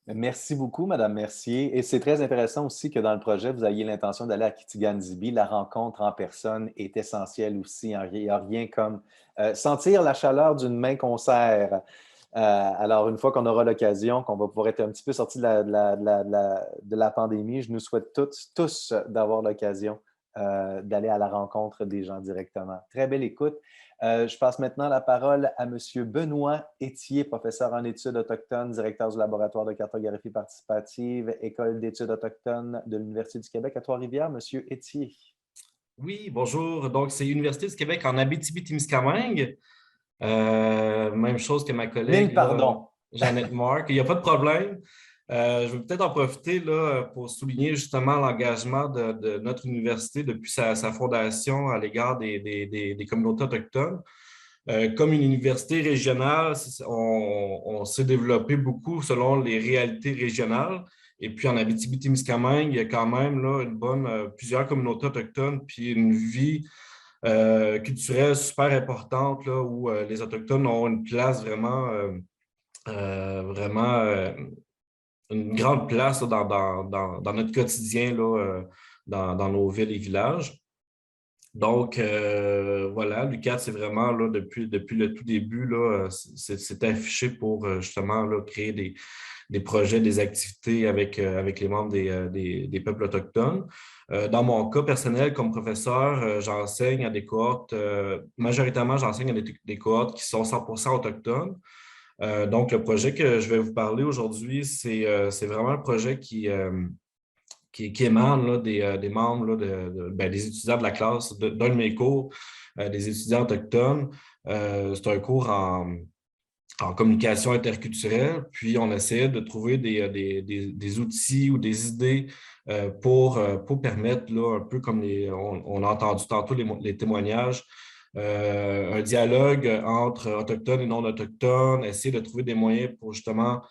Merci beaucoup, Madame Mercier. Et c'est très intéressant aussi que dans le projet, vous ayez l'intention d'aller à Kitigan-Zibi. La rencontre en personne est essentielle aussi. Il n'y a rien comme sentir la chaleur d'une main qu'on serre. Alors, une fois qu'on aura l'occasion, qu'on va pouvoir être un petit peu sorti de la pandémie, je nous souhaite tous d'avoir l'occasion d'aller à la rencontre des gens directement. Très belle écoute. Je passe maintenant la parole à M. Benoît Étier, professeur en études autochtones, directeur du laboratoire de cartographie participative, École d'études autochtones de l'Université du Québec à Trois-Rivières. M. Étier. Oui, bonjour. Donc, c'est l'Université du Québec en Abitibi-Témiscamingue. Même chose que ma collègue, Jeannette Marc. Il n'y a pas de problème. Je vais peut-être en profiter là, pour souligner justement l'engagement de notre université depuis sa fondation à l'égard des communautés autochtones. Comme une université régionale, on s'est développé beaucoup selon les réalités régionales. Et puis en Abitibi-Témiscamingue, il y a quand même là, plusieurs communautés autochtones, puis une vie culturelle super importante là, où les Autochtones ont une place vraiment une grande place là, dans notre quotidien, là, dans nos villes et villages. Donc, voilà, l'UQAT, c'est vraiment, là, depuis le tout début, là, c'est affiché pour justement là, créer des projets, des activités avec les membres des peuples autochtones. Dans mon cas personnel, comme professeur, j'enseigne à des cohortes, majoritairement, j'enseigne à des cohortes qui sont 100% autochtones. Donc, le projet que je vais vous parler aujourd'hui, c'est vraiment un projet qui émane là, des membres là, des étudiants de la classe d'un de mes cours, des étudiants autochtones. C'est un cours en communication interculturelle, puis on essaie de trouver des outils ou des idées pour permettre, là, un peu comme on a entendu tantôt les témoignages, un dialogue entre autochtones et non autochtones, essayer de trouver des moyens pour justement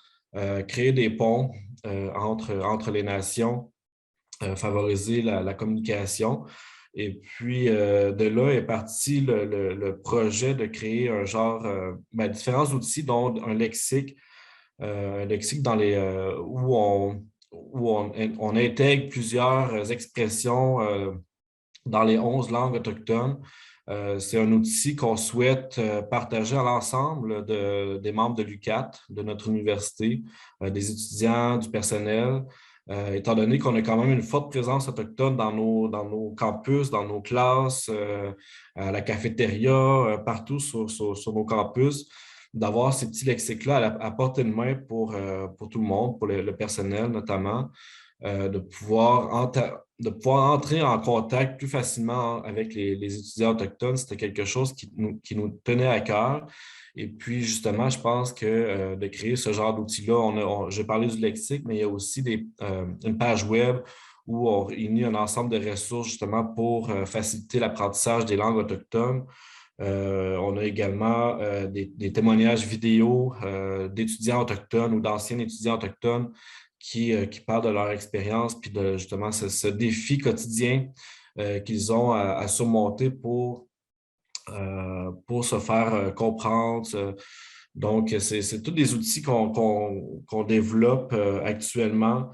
créer des ponts entre les nations, favoriser la communication. Et puis, de là est parti le projet de créer un genre, différents outils, dont un lexique où on intègre plusieurs expressions dans les 11 langues autochtones. C'est un outil qu'on souhaite partager à l'ensemble des membres de l'UQAT, de notre université, des étudiants, du personnel, étant donné qu'on a quand même une forte présence autochtone dans nos campus, dans nos classes, à la cafétéria, partout sur nos campus, d'avoir ces petits lexiques-là à portée de main pour tout le monde, pour le personnel notamment. de pouvoir entrer en contact plus facilement avec les étudiants autochtones. C'était quelque chose qui nous tenait à cœur. Et puis, justement, je pense que de créer ce genre d'outils-là, j'ai parlé du lexique, mais il y a aussi une page web où on réunit un ensemble de ressources justement pour faciliter l'apprentissage des langues autochtones. On a également des témoignages vidéo d'étudiants autochtones ou d'anciens étudiants autochtones qui parlent de leur expérience puis de justement ce défi quotidien qu'ils ont à surmonter pour se faire comprendre. Donc, c'est tous des outils qu'on développe actuellement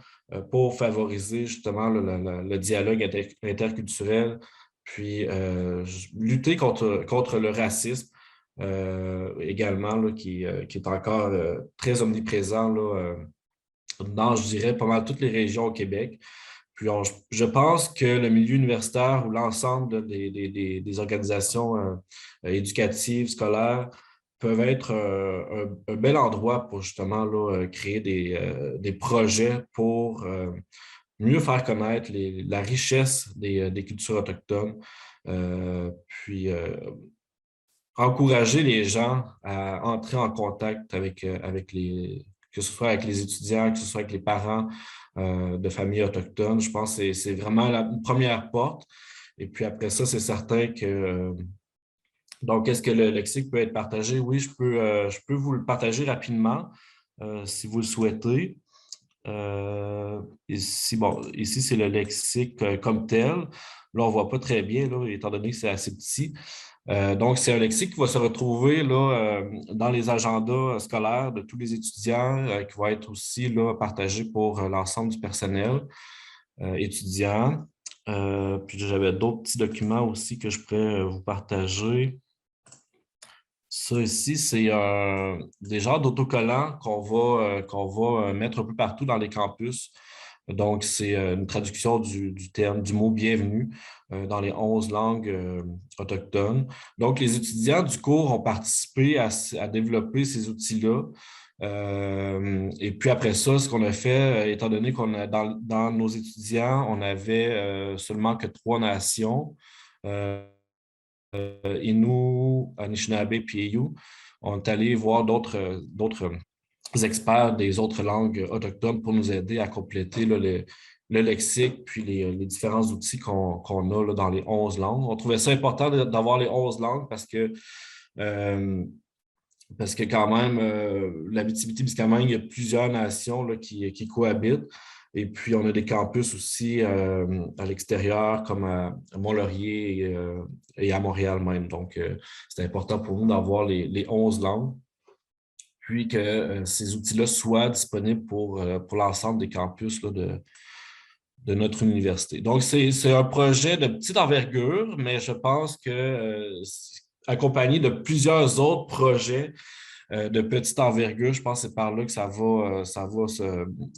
pour favoriser justement le dialogue interculturel, puis lutter contre le racisme également, là, qui est encore très omniprésent là, dans, je dirais, pas mal toutes les régions au Québec. Puis je pense que le milieu universitaire ou l'ensemble des organisations éducatives, scolaires, peuvent être un bel endroit pour justement là, créer des projets pour mieux faire connaître la richesse des cultures autochtones, puis encourager les gens à entrer en contact avec que ce soit avec les étudiants, que ce soit avec les parents de familles autochtones. Je pense que c'est vraiment une première porte. Et puis après ça, c'est certain que... donc, est-ce que le lexique peut être partagé? Oui, je peux vous le partager rapidement si vous le souhaitez. Ici, c'est le lexique comme tel. Là, on ne voit pas très bien, là, étant donné que c'est assez petit. Donc, c'est un lexique qui va se retrouver là, dans les agendas scolaires de tous les étudiants, qui va être aussi là, partagé pour l'ensemble du personnel étudiant. Puis, j'avais d'autres petits documents aussi que je pourrais vous partager. Ça ici, c'est des genres d'autocollants qu'on va mettre un peu partout dans les campus. Donc, c'est une traduction du mot « bienvenue » dans les 11 langues autochtones. Donc, les étudiants du cours ont participé à développer ces outils-là. Et puis après ça, ce qu'on a fait, étant donné qu'on a dans nos étudiants, on avait seulement que 3 nations, Innu, Anishinaabe puis Eyu, on est allé voir d'autres experts des autres langues autochtones pour nous aider à compléter là, le lexique puis les différents outils qu'on a là, dans les 11 langues. On trouvait ça important d'avoir les 11 langues parce que quand même, l'Abitibi-Témiscamingue, il y a plusieurs nations là, qui cohabitent. Et puis, on a des campus aussi à l'extérieur, comme à Mont-Laurier et à Montréal même. Donc, c'est important pour nous d'avoir les 11 langues, puis que ces outils-là soient disponibles pour l'ensemble des campus là, de notre université. Donc, c'est un projet de petite envergure, mais je pense que accompagné de plusieurs autres projets de petite envergure, je pense que c'est par là que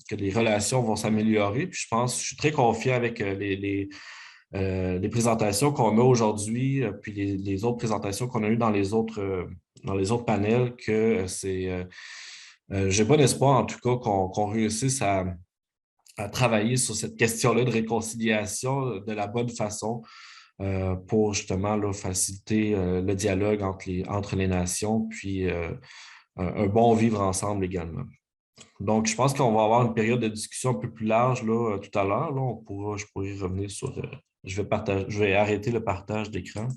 que les relations vont s'améliorer. Puis je suis très confiant avec les présentations qu'on a aujourd'hui, puis les autres présentations qu'on a eues dans les autres panels, que j'ai bon espoir en tout cas qu'on réussisse à travailler sur cette question-là de réconciliation de la bonne façon pour justement là, faciliter le dialogue entre les nations, puis un bon vivre ensemble également. Donc, je pense qu'on va avoir une période de discussion un peu plus large là, tout à l'heure. Je pourrais y revenir sur... je vais arrêter le partage d'écran.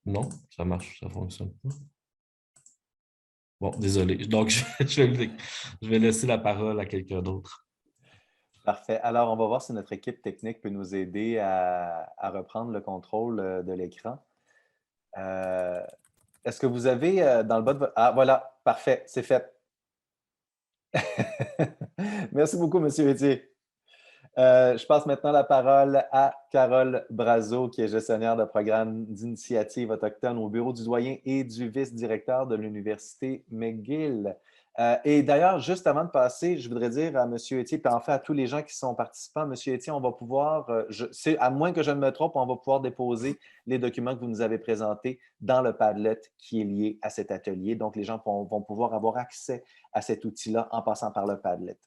Non, ça marche, ça ne fonctionne pas. Bon, désolé. Donc, je vais laisser la parole à quelqu'un d'autre. Parfait. Alors, on va voir si notre équipe technique peut nous aider à reprendre le contrôle de l'écran. Est-ce que vous avez dans le bas de votre... Ah, voilà, parfait, c'est fait. Merci beaucoup, M. Etier. Je passe maintenant la parole à Carole Brazeau, qui est gestionnaire de programme d'initiative autochtone au bureau du doyen et du vice-directeur de l'Université McGill. Et d'ailleurs, juste avant de passer, je voudrais dire à M. Etier, puis en fait à tous les gens qui sont participants, M. Etier, on va pouvoir, à moins que je ne me trompe, on va pouvoir déposer les documents que vous nous avez présentés dans le Padlet qui est lié à cet atelier. Donc, les gens vont pouvoir avoir accès à cet outil-là en passant par le Padlet.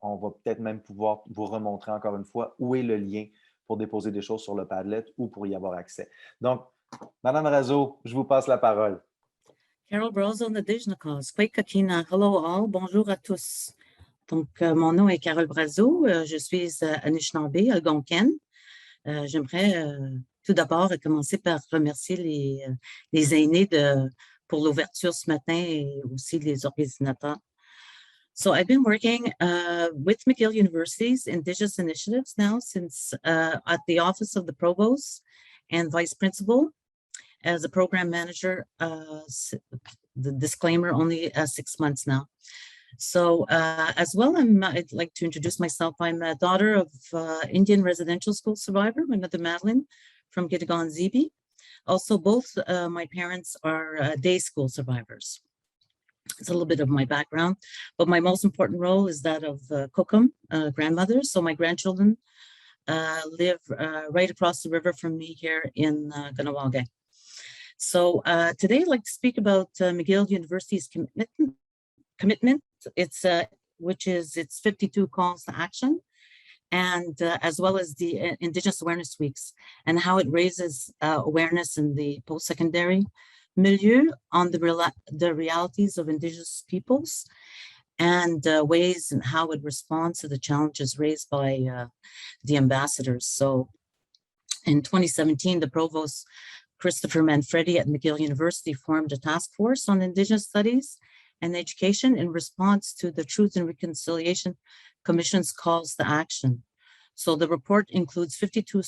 On va peut-être même pouvoir vous remontrer encore une fois où est le lien pour déposer des choses sur le Padlet ou pour y avoir accès. Donc, Madame Razo, je vous passe la parole. Carol Brazo, Nadezhda Cause. Kakina. Hello all, bonjour à tous. Donc, mon nom est Carol Brazo, je suis Anishinaabe, Algonquin. J'aimerais tout d'abord commencer par remercier les aînés pour l'ouverture ce matin et aussi les organisateurs. So I've been working with McGill University's Indigenous Initiatives now since at the Office of the Provost and Vice Principal as a program manager, the disclaimer, only 6 months now. So as well, I'd like to introduce myself. I'm a daughter of Indian residential school survivor, my mother Madeline from Gitagon Zibi. Also, both my parents are day school survivors. It's a little bit of my background, but my most important role is that of Kokum, grandmother. So my grandchildren live right across the river from me here in Ganawage. So today I'd like to speak about McGill University's commitment. It's which is its 52 calls to action, and as well as the Indigenous Awareness Weeks and how it raises awareness in the post-secondary milieu on the realities of Indigenous peoples and ways and how it responds to the challenges raised by the ambassadors. So in 2017, the Provost Christopher Manfredi at McGill University formed a task force on Indigenous studies and education in response to the Truth and Reconciliation Commission's calls to action. So the report includes 52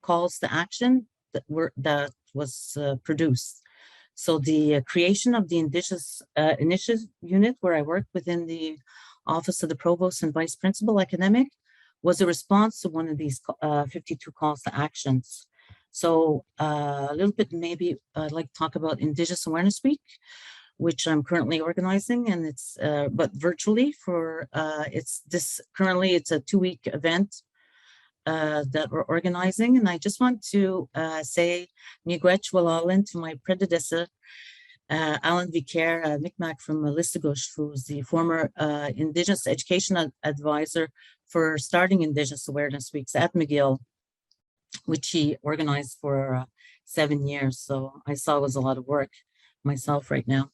calls to action that was produced. So the creation of the Indigenous Initiative Unit, where I work within the Office of the Provost and Vice Principal Academic, was a response to one of these 52 calls to actions. So a little bit, maybe I'd like to talk about Indigenous Awareness Week, which I'm currently organizing, and it's but virtually for currently it's a 2-week event that we're organizing. And I just want to say Miigwech Walalin to my predecessor, Alan Vicaire Micmac from Listigosh, who's the former Indigenous Education Advisor for starting Indigenous Awareness Weeks at McGill, which he organized for 7 years. So I saw it was a lot of work myself right now.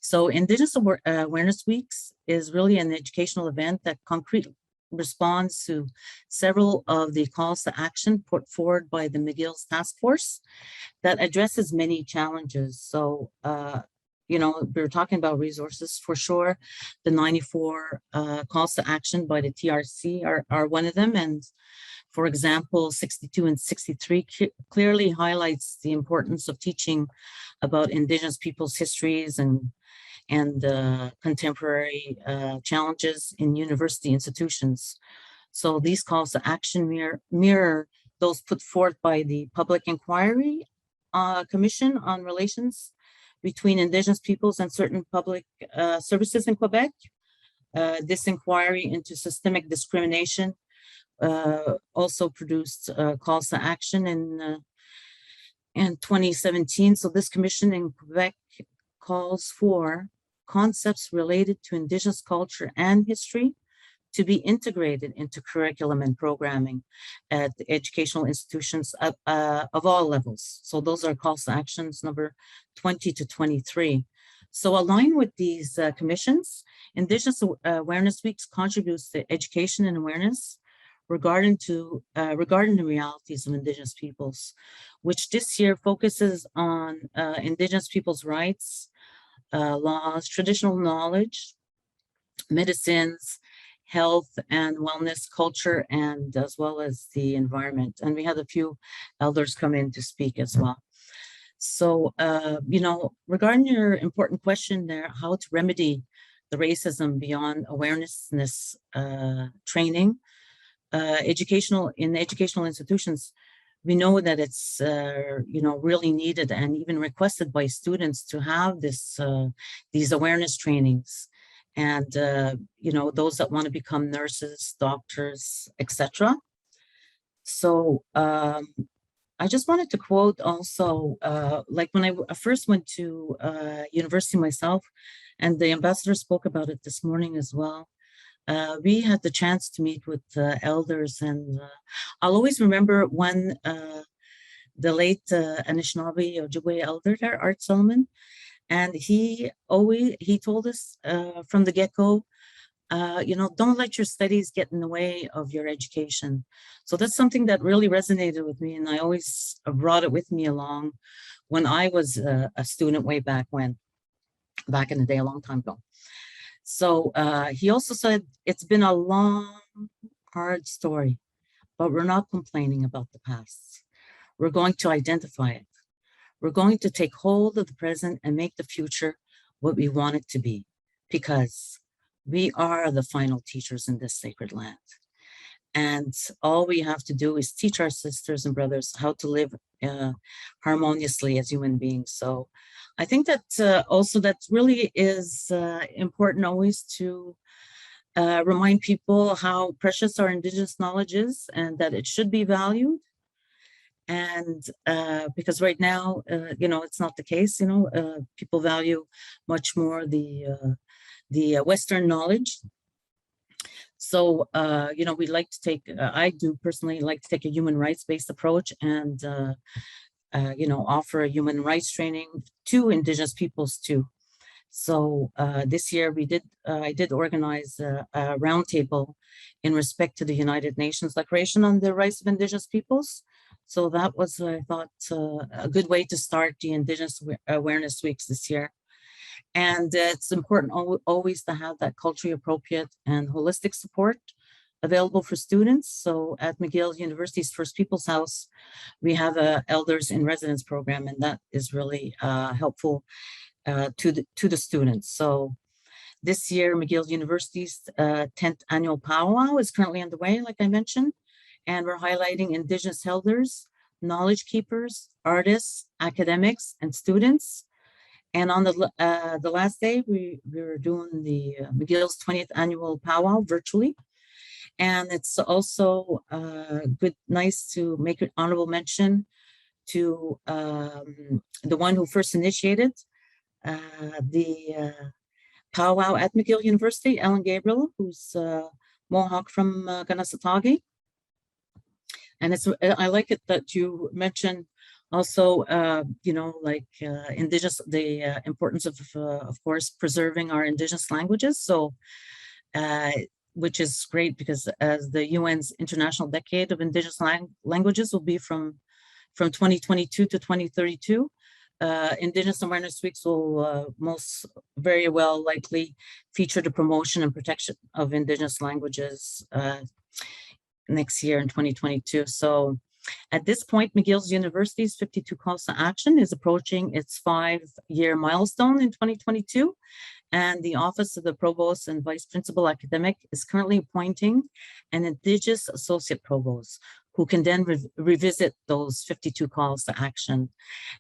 So Indigenous Awareness Weeks is really an educational event that concretely responds to several of the calls to action put forward by the McGill's task force that addresses many challenges. So, you know, we're talking about resources for sure. The 94 calls to action by the TRC are one of them. And for example, 62 and 63 clearly highlights the importance of teaching about Indigenous people's histories and contemporary challenges in university institutions. So these calls to action mirror those put forth by the Public Inquiry Commission on Relations between Indigenous peoples and certain public services in Quebec. This inquiry into systemic discrimination also produced calls to action in 2017. So this commission in Quebec calls for concepts related to Indigenous culture and history to be integrated into curriculum and programming at the educational institutions of all levels. So those are calls to actions number 20 to 23. So aligned with these commissions, Indigenous Awareness Weeks contributes to education and awareness regarding the realities of Indigenous peoples, which this year focuses on Indigenous peoples' rights, laws, traditional knowledge, medicines, health and wellness, culture, and as well as the environment. And we had a few elders come in to speak as well. So, you know, regarding your important question there, how to remedy the racism beyond awareness training, educational institutions, we know that it's, really needed and even requested by students to have these awareness trainings. And, those that want to become nurses, doctors, etc. So I just wanted to quote also, like when I first went to university myself, and the ambassador spoke about it this morning as well. We had the chance to meet with elders, and I'll always remember when the late Anishinaabe Ojibwe elder there, Art Solomon, and he told us from the get-go, don't let your studies get in the way of your education. So that's something that really resonated with me, and I always brought it with me along when I was a student way back in the day, a long time ago. So he also said, it's been a long, hard story, but we're not complaining about the past. We're going to identify it. We're going to take hold of the present and make the future what we want it to be, because we are the final teachers in this sacred land. And all we have to do is teach our sisters and brothers how to live harmoniously as human beings. So I think that also that really is important always to remind people how precious our Indigenous knowledge is, and that it should be valued. And because right now, it's not the case. People value much more the Western knowledge. So, we like to take, I do personally like to take a human rights-based approach and, offer a human rights training to Indigenous peoples too. So this year I did organize a roundtable in respect to the United Nations Declaration on the Rights of Indigenous Peoples. So that was, I thought, a good way to start the Indigenous Awareness Weeks this year. And it's important always to have that culturally appropriate and holistic support available for students. So at McGill University's First Peoples House, we have a Elders in Residence program, and that is really helpful to the students. So this year, McGill University's 10th annual powwow is currently underway, like I mentioned, and we're highlighting Indigenous elders, knowledge keepers, artists, academics, and students. And on the last day, we were doing the McGill's 20th annual powwow virtually. And it's also nice to make an honorable mention to the one who first initiated the powwow at McGill University, Ellen Gabriel, who's Mohawk from Ganasatagi. And I like it that you mentioned also, Indigenous, the importance of course, preserving our Indigenous languages. So, which is great because as the UN's International Decade of Indigenous Languages will be from 2022 to 2032, Indigenous Awareness Weeks will most very well likely feature the promotion and protection of Indigenous languages next year in 2022. So at this point, McGill University's 52 Calls to Action is approaching its 5-year milestone in 2022. And the Office of the Provost and Vice Principal Academic is currently appointing an Indigenous Associate Provost who can then revisit those 52 calls to action.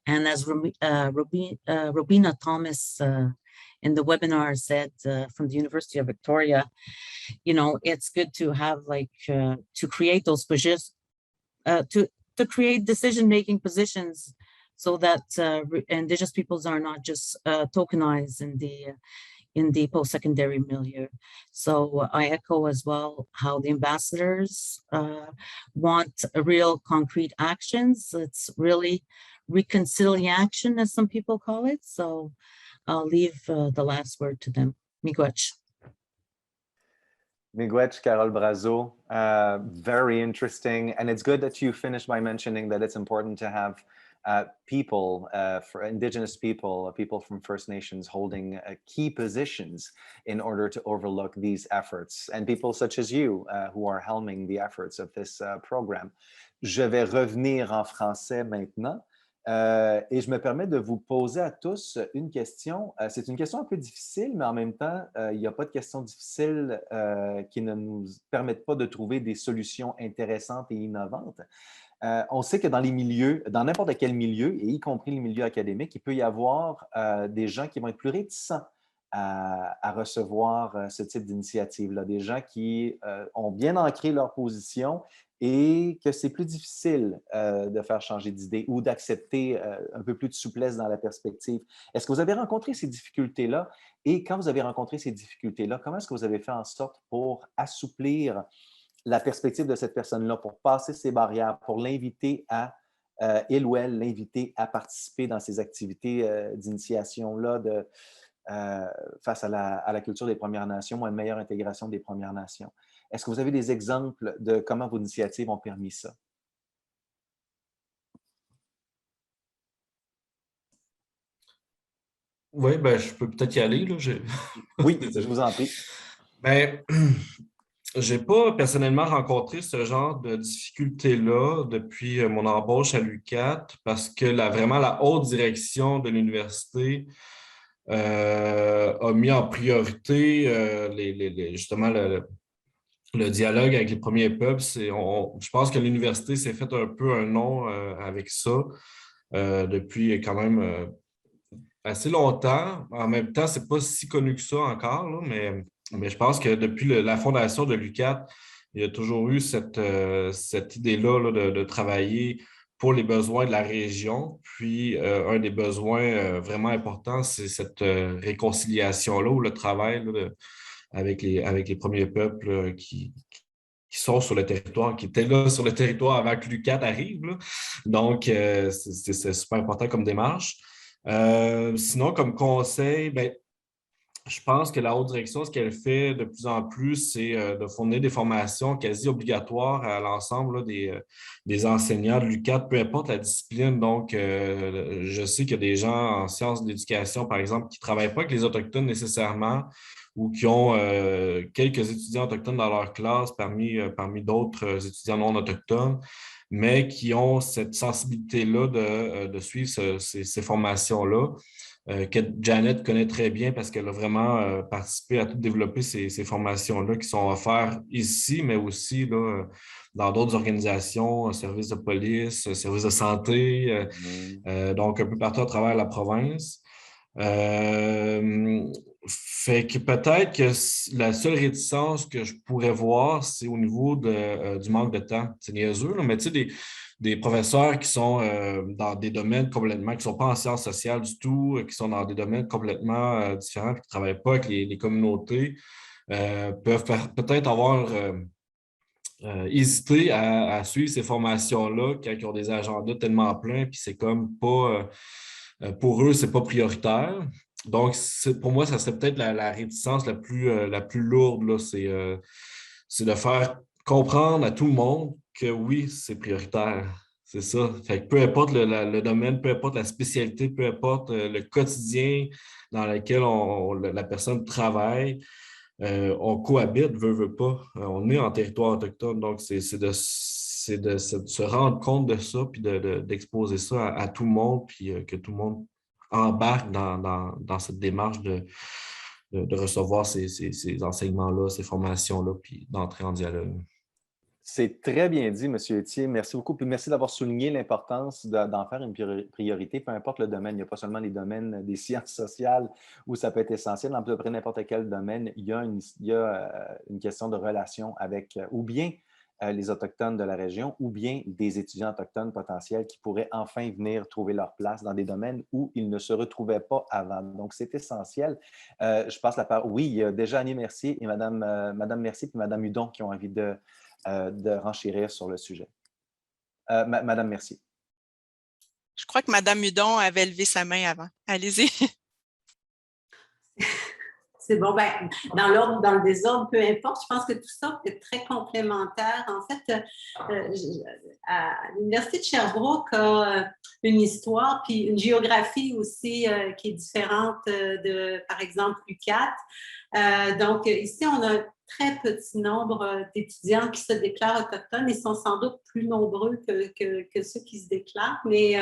And as Robina Thomas in the webinar said from the University of Victoria, it's good to have to create those positions, to create decision-making positions so that Indigenous peoples are not just tokenized in the post-secondary milieu. So I echo as well how the ambassadors want a real concrete actions. It's really reconciliation, as some people call it. So I'll leave the last word to them. Miigwech. Miigwech, Carole Brazeau, very interesting. And it's good that you finished by mentioning that it's important to have people, for Indigenous people, people from First Nations holding key positions in order to overlook these efforts, and people such as you who are helming the efforts of this program. Je vais revenir en français maintenant. Et je me permets de vous poser à tous une question. C'est une question un peu difficile, mais en même temps, il n'y a pas de questions difficiles qui ne nous permettent pas de trouver des solutions intéressantes et innovantes. On sait que dans les milieux, dans n'importe quel milieu, et y compris les milieux académiques, il peut y avoir des gens qui vont être plus réticents à recevoir ce type d'initiative-là, des gens qui ont bien ancré leur position et que c'est plus difficile de faire changer d'idée ou d'accepter un peu plus de souplesse dans la perspective. Est-ce que vous avez rencontré ces difficultés-là? Et quand vous avez rencontré ces difficultés-là, comment est-ce que vous avez fait en sorte pour assouplir la perspective de cette personne-là, pour passer ces barrières, pour l'inviter à, il ou elle, l'inviter à participer dans ces activités d'initiation-là face à la culture des Premières Nations ou à une meilleure intégration des Premières Nations? Est-ce que vous avez des exemples de comment vos initiatives ont permis ça? Oui, ben, je peux peut-être y aller. Là. Oui, je vous en prie. Ben, je n'ai pas personnellement rencontré ce genre de difficulté-là depuis mon embauche à l'UQAT parce que vraiment la haute direction de l'université a mis en priorité justement le dialogue avec les premiers peuples. Je pense que l'université s'est fait un peu un nom avec ça depuis quand même assez longtemps. En même temps, ce n'est pas si connu que ça encore, là, mais je pense que depuis la fondation de l'UQAT, il y a toujours eu cette idée-là là, de travailler pour les besoins de la région. Puis, un des besoins vraiment importants, c'est cette réconciliation-là ou le travail là, avec les premiers peuples qui sont sur le territoire, qui étaient là sur le territoire avant que l'UQAT arrive. Là. Donc, c'est super important comme démarche. Sinon, comme conseil, ben, je pense que la haute direction, ce qu'elle fait de plus en plus, c'est de fournir des formations quasi obligatoires à l'ensemble là, des enseignants de l'UQAT, peu importe la discipline. Donc, je sais qu'il y a des gens en sciences de l'éducation, par exemple, qui ne travaillent pas avec les Autochtones nécessairement ou qui ont quelques étudiants autochtones dans leur classe parmi d'autres étudiants non autochtones, mais qui ont cette sensibilité-là de suivre ces formations-là. Que Janet connaît très bien parce qu'elle a vraiment participé à tout développer ces formations-là qui sont offertes ici, mais aussi là, dans d'autres organisations, services de police, services de santé, donc un peu partout à travers la province. Fait que peut-être que la seule réticence que je pourrais voir, c'est au niveau du manque de temps. C'est niaiseux, là, mais tu sais, des professeurs qui sont dans des domaines complètement, qui ne sont pas en sciences sociales du tout, qui sont dans des domaines complètement différents, qui ne travaillent pas avec les communautés, peuvent peut-être avoir hésité à suivre ces formations-là quand ils ont des agendas tellement pleins, puis c'est comme pas, pour eux, c'est pas prioritaire. Donc, pour moi, ça serait peut-être la réticence la plus lourde, là, c'est de faire comprendre à tout le monde que oui, c'est prioritaire. C'est ça. Fait que peu importe le domaine, peu importe la spécialité, peu importe le quotidien dans lequel la personne travaille, on cohabite, veut pas. On est en territoire autochtone, donc c'est de se rendre compte de ça, puis d'exposer ça à tout le monde, puis que tout le monde embarque dans cette démarche de recevoir ces enseignements-là, ces formations-là, puis d'entrer en dialogue. C'est très bien dit, M. Etier. Merci beaucoup. Puis merci d'avoir souligné l'importance d'en faire une priorité, peu importe le domaine. Il n'y a pas seulement les domaines des sciences sociales où ça peut être essentiel. Dans à peu près n'importe quel domaine, il y a une question de relation avec ou bien les Autochtones de la région ou bien des étudiants autochtones potentiels qui pourraient enfin venir trouver leur place dans des domaines où ils ne se retrouvaient pas avant. Donc, c'est essentiel. Je passe la parole. Oui, il y a déjà Annie Mercier et Madame Mercier et Madame Hudon qui ont envie de renchérir sur le sujet. Madame Mercier. Je crois que Madame Hudon avait levé sa main avant. Allez-y. C'est bon. Ben, dans l'ordre ou dans le désordre, peu importe. Je pense que tout ça est très complémentaire. En fait, à l'Université de Sherbrooke a une histoire, puis une géographie aussi qui est différente de, par exemple, l'UQAT. Donc, ici, on a un très petit nombre d'étudiants qui se déclarent autochtones. Ils sont sans doute plus nombreux que ceux qui se déclarent, mais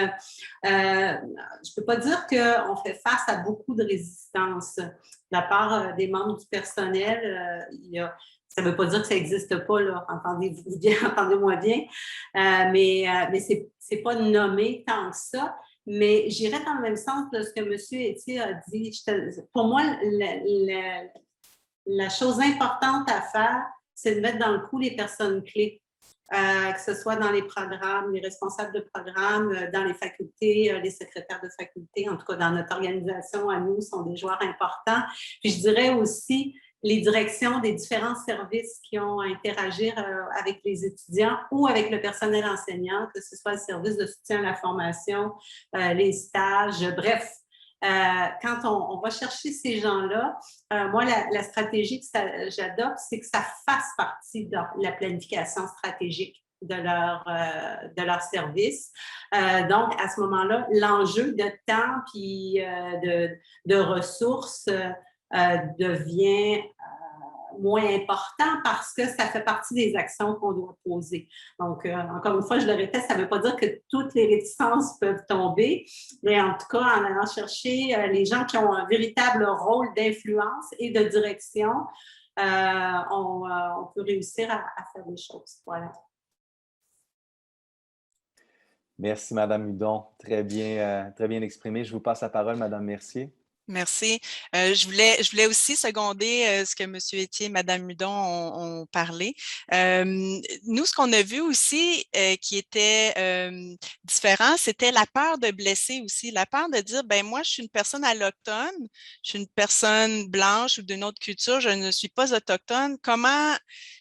je ne peux pas dire qu'on fait face à beaucoup de résistance. De la part des membres du personnel, il y a Ça ne veut pas dire que ça n'existe pas, là, entendez-vous bien, entendez-moi bien, mais c'est pas nommé tant que ça. Mais j'irais dans le même sens de ce que M. Etier a dit. Pour moi, la chose importante à faire, c'est de mettre dans le coup les personnes clés. Que ce soit dans les programmes, les responsables de programmes, dans les facultés, les secrétaires de faculté, en tout cas dans notre organisation à nous, sont des joueurs importants. Puis je dirais aussi les directions des différents services qui ont à interagir avec les étudiants ou avec le personnel enseignant, que ce soit le service de soutien à la formation, les stages, bref. Quand on va chercher ces gens-là, moi, la stratégie que j'adopte, c'est que ça fasse partie de la planification stratégique de leur service. Donc, à ce moment-là, l'enjeu de temps puis de ressources devient moins important parce que ça fait partie des actions qu'on doit poser. Donc, encore une fois, je le répète, ça ne veut pas dire que toutes les réticences peuvent tomber, mais en tout cas, en allant chercher les gens qui ont un véritable rôle d'influence et de direction, on peut réussir à faire des choses. Voilà. Merci, Mme Hudon. Très bien exprimé. Je vous passe la parole, Mme Mercier. Merci. Je voulais aussi seconder ce que M. Etier et Mme Hudon ont parlé. Nous, ce qu'on a vu aussi qui était différent, c'était la peur de blesser aussi, la peur de dire, ben moi, je suis une personne alloctone, je suis une personne blanche ou d'une autre culture, je ne suis pas autochtone. Comment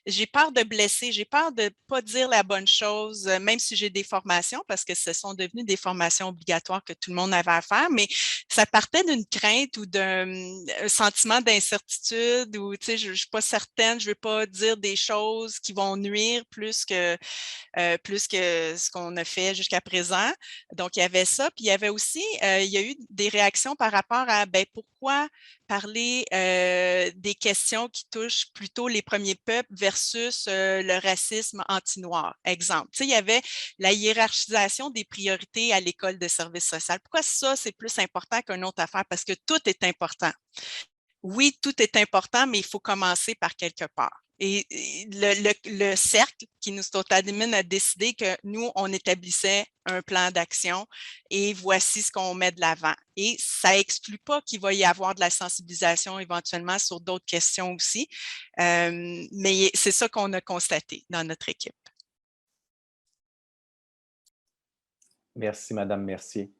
j'ai peur de blesser, j'ai peur de ne pas dire la bonne chose, même si j'ai des formations, parce que ce sont devenues des formations obligatoires que tout le monde avait à faire, mais ça partait d'une crainte ou d'un sentiment d'incertitude ou, tu sais, je ne suis pas certaine, je ne veux pas dire des choses qui vont nuire plus que ce qu'on a fait jusqu'à présent. Donc, il y avait ça. Puis, il y avait aussi, il y a eu des réactions par rapport à, ben, pourquoi parler des questions qui touchent plutôt les premiers peuples versus le racisme anti-noir. Exemple, tu sais, il y avait la hiérarchisation des priorités à l'école de service social. Pourquoi ça, c'est plus important qu'une autre affaire? Parce que tout est important. Oui, tout est important, mais il faut commencer par quelque part. Et le cercle qui nous totalement a décidé que nous, on établissait un plan d'action et voici ce qu'on met de l'avant. Et ça n'exclut pas qu'il va y avoir de la sensibilisation éventuellement sur d'autres questions aussi, mais c'est ça qu'on a constaté dans notre équipe. Merci, Mme Mercier.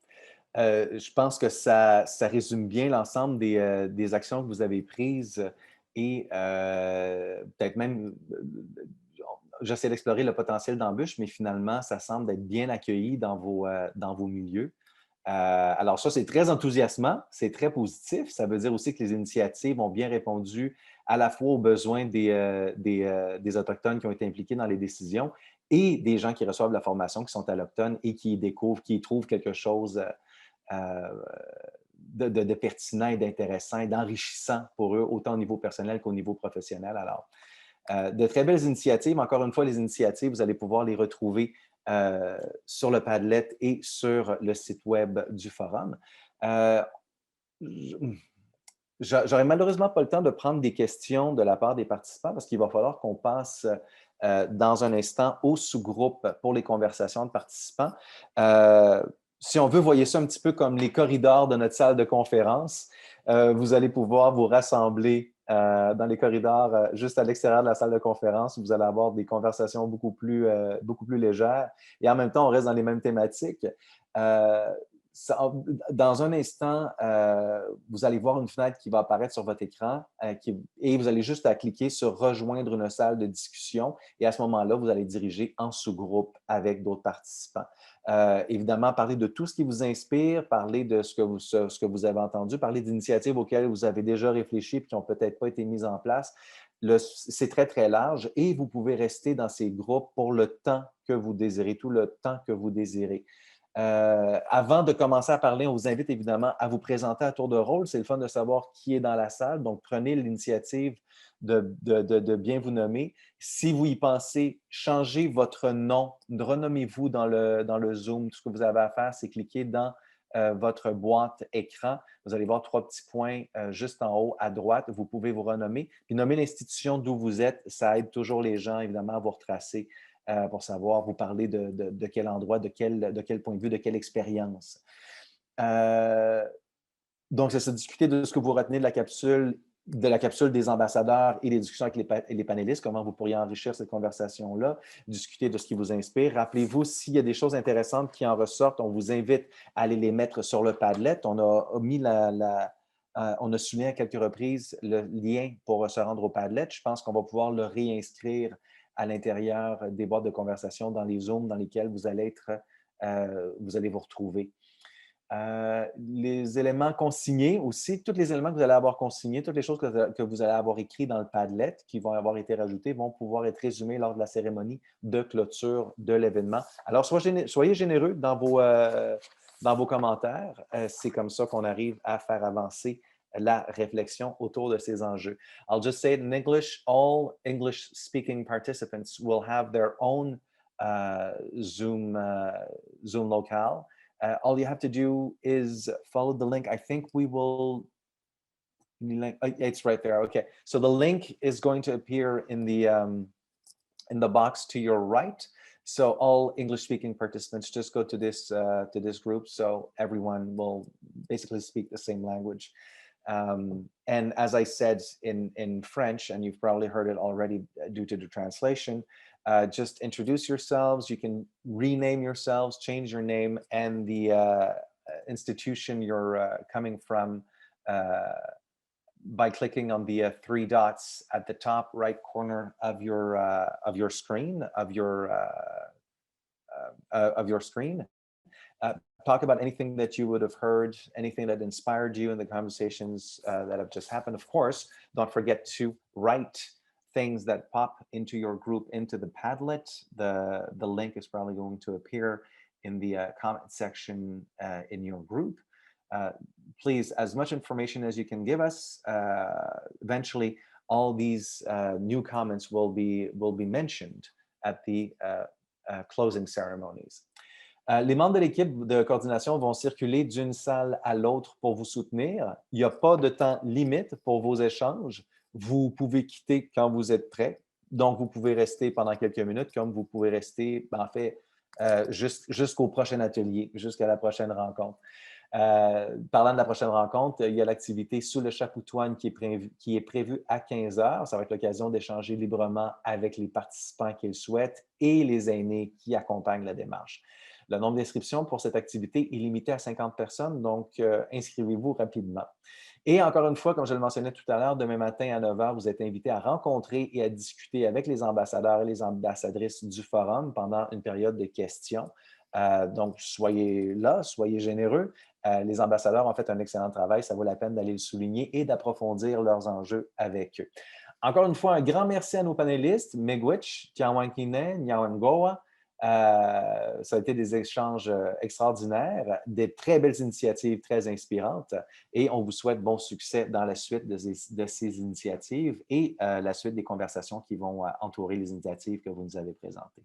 Je pense que ça résume bien l'ensemble des actions que vous avez prises et peut-être même, j'essaie d'explorer le potentiel d'embûche, mais finalement, ça semble être bien accueilli dans vos milieux. Alors ça, c'est très enthousiasmant, c'est très positif. Ça veut dire aussi que les initiatives ont bien répondu à la fois aux besoins des Autochtones qui ont été impliqués dans les décisions et des gens qui reçoivent la formation, qui sont allochtones et qui découvrent, qui trouvent quelque chose de pertinent et d'intéressant et d'enrichissant pour eux, autant au niveau personnel qu'au niveau professionnel. Alors, de très belles initiatives. Encore une fois, les initiatives, vous allez pouvoir les retrouver sur le Padlet et sur le site web du Forum. J'aurais malheureusement pas le temps de prendre des questions de la part des participants parce qu'il va falloir qu'on passe dans un instant au sous-groupe pour les conversations de participants. Si on veut, voyez ça un petit peu comme les corridors de notre salle de conférence. Vous allez pouvoir vous rassembler dans les corridors juste à l'extérieur de la salle de conférence. Vous allez avoir des conversations beaucoup plus légères et en même temps, on reste dans les mêmes thématiques. Dans un instant, vous allez voir une fenêtre qui va apparaître sur votre écran et vous allez juste à cliquer sur « Rejoindre une salle de discussion » et à ce moment-là, vous allez diriger en sous-groupe avec d'autres participants. Évidemment, parler de tout ce qui vous inspire, parler de ce que vous avez entendu, parler d'initiatives auxquelles vous avez déjà réfléchi et qui n'ont peut-être pas été mises en place. C'est très, très large et vous pouvez rester dans ces groupes pour le temps que vous désirez, tout le temps que vous désirez. Avant de commencer à parler, on vous invite évidemment à vous présenter à tour de rôle. C'est le fun de savoir qui est dans la salle. Donc, prenez l'initiative de bien vous nommer. Si vous y pensez, changez votre nom. Renommez-vous dans le Zoom. Tout ce que vous avez à faire, c'est cliquer dans votre boîte écran, vous allez voir 3 petits points juste en haut à droite. Vous pouvez vous renommer. Puis nommer l'institution d'où vous êtes, ça aide toujours les gens, évidemment, à vous retracer pour savoir vous parler de quel endroit, de quel point de vue, de quelle expérience. Donc, c'est ça, discuter de ce que vous retenez de la capsule des ambassadeurs et des discussions avec les panélistes, comment vous pourriez enrichir cette conversation-là, discuter de ce qui vous inspire. Rappelez-vous, s'il y a des choses intéressantes qui en ressortent, on vous invite à aller les mettre sur le Padlet. On a mis on a souligné à quelques reprises le lien pour se rendre au Padlet. Je pense qu'on va pouvoir le réinscrire à l'intérieur des boîtes de conversation dans les Zooms dans lesquels vous allez vous retrouver. Les éléments consignés aussi, tous les éléments que vous allez avoir consignés, toutes les choses que vous allez avoir écrites dans le Padlet qui vont avoir été rajoutées vont pouvoir être résumées lors de la cérémonie de clôture de l'événement. Alors, soyez généreux dans vos commentaires. C'est comme ça qu'on arrive à faire avancer la réflexion autour de ces enjeux. I'll just say it in English. All English-speaking participants will have their own Zoom locale. All you have to do is follow the link. I think we will, it's right there. Okay, so the link is going to appear in the box to your right. So all English-speaking participants just go to this group, so everyone will basically speak the same language. And as I said in French, and you've probably heard it already due to the translation, just introduce yourselves. You can rename yourselves, change your name and the institution you're coming from by clicking on the 3 dots at the top right corner of your screen, talk about anything that you would have heard, anything that inspired you in the conversations that have just happened. Of course, don't forget to write things that pop into your group into the Padlet. The link is probably going to appear in the comment section in your group. Please, as much information as you can give us. Eventually, all these new comments will be mentioned at the closing ceremonies. Les membres de l'équipe de coordination vont circuler d'une salle à l'autre pour vous soutenir. Il n'y a pas de temps limite pour vos échanges. Vous pouvez quitter quand vous êtes prêt. Donc, vous pouvez rester pendant quelques minutes, comme vous pouvez rester, en fait, jusqu'au prochain atelier, jusqu'à la prochaine rencontre. Parlant de la prochaine rencontre, il y a l'activité sous le chapoutoine qui est prévue à 15 heures. Ça va être l'occasion d'échanger librement avec les participants qui le souhaitent et les aînés qui accompagnent la démarche. Le nombre d'inscriptions pour cette activité est limité à 50 personnes, donc inscrivez-vous rapidement. Et encore une fois, comme je le mentionnais tout à l'heure, demain matin à 9 h, vous êtes invités à rencontrer et à discuter avec les ambassadeurs et les ambassadrices du forum pendant une période de questions. Donc, soyez là, soyez généreux. Les ambassadeurs ont fait un excellent travail. Ça vaut la peine d'aller le souligner et d'approfondir leurs enjeux avec eux. Encore une fois, un grand merci à nos panélistes, Miigwech, Tiawankine, Nyawangoa. Ça a été des échanges extraordinaires, des très belles initiatives très inspirantes et on vous souhaite bon succès dans la suite de ces initiatives et la suite des conversations qui vont entourer les initiatives que vous nous avez présentées.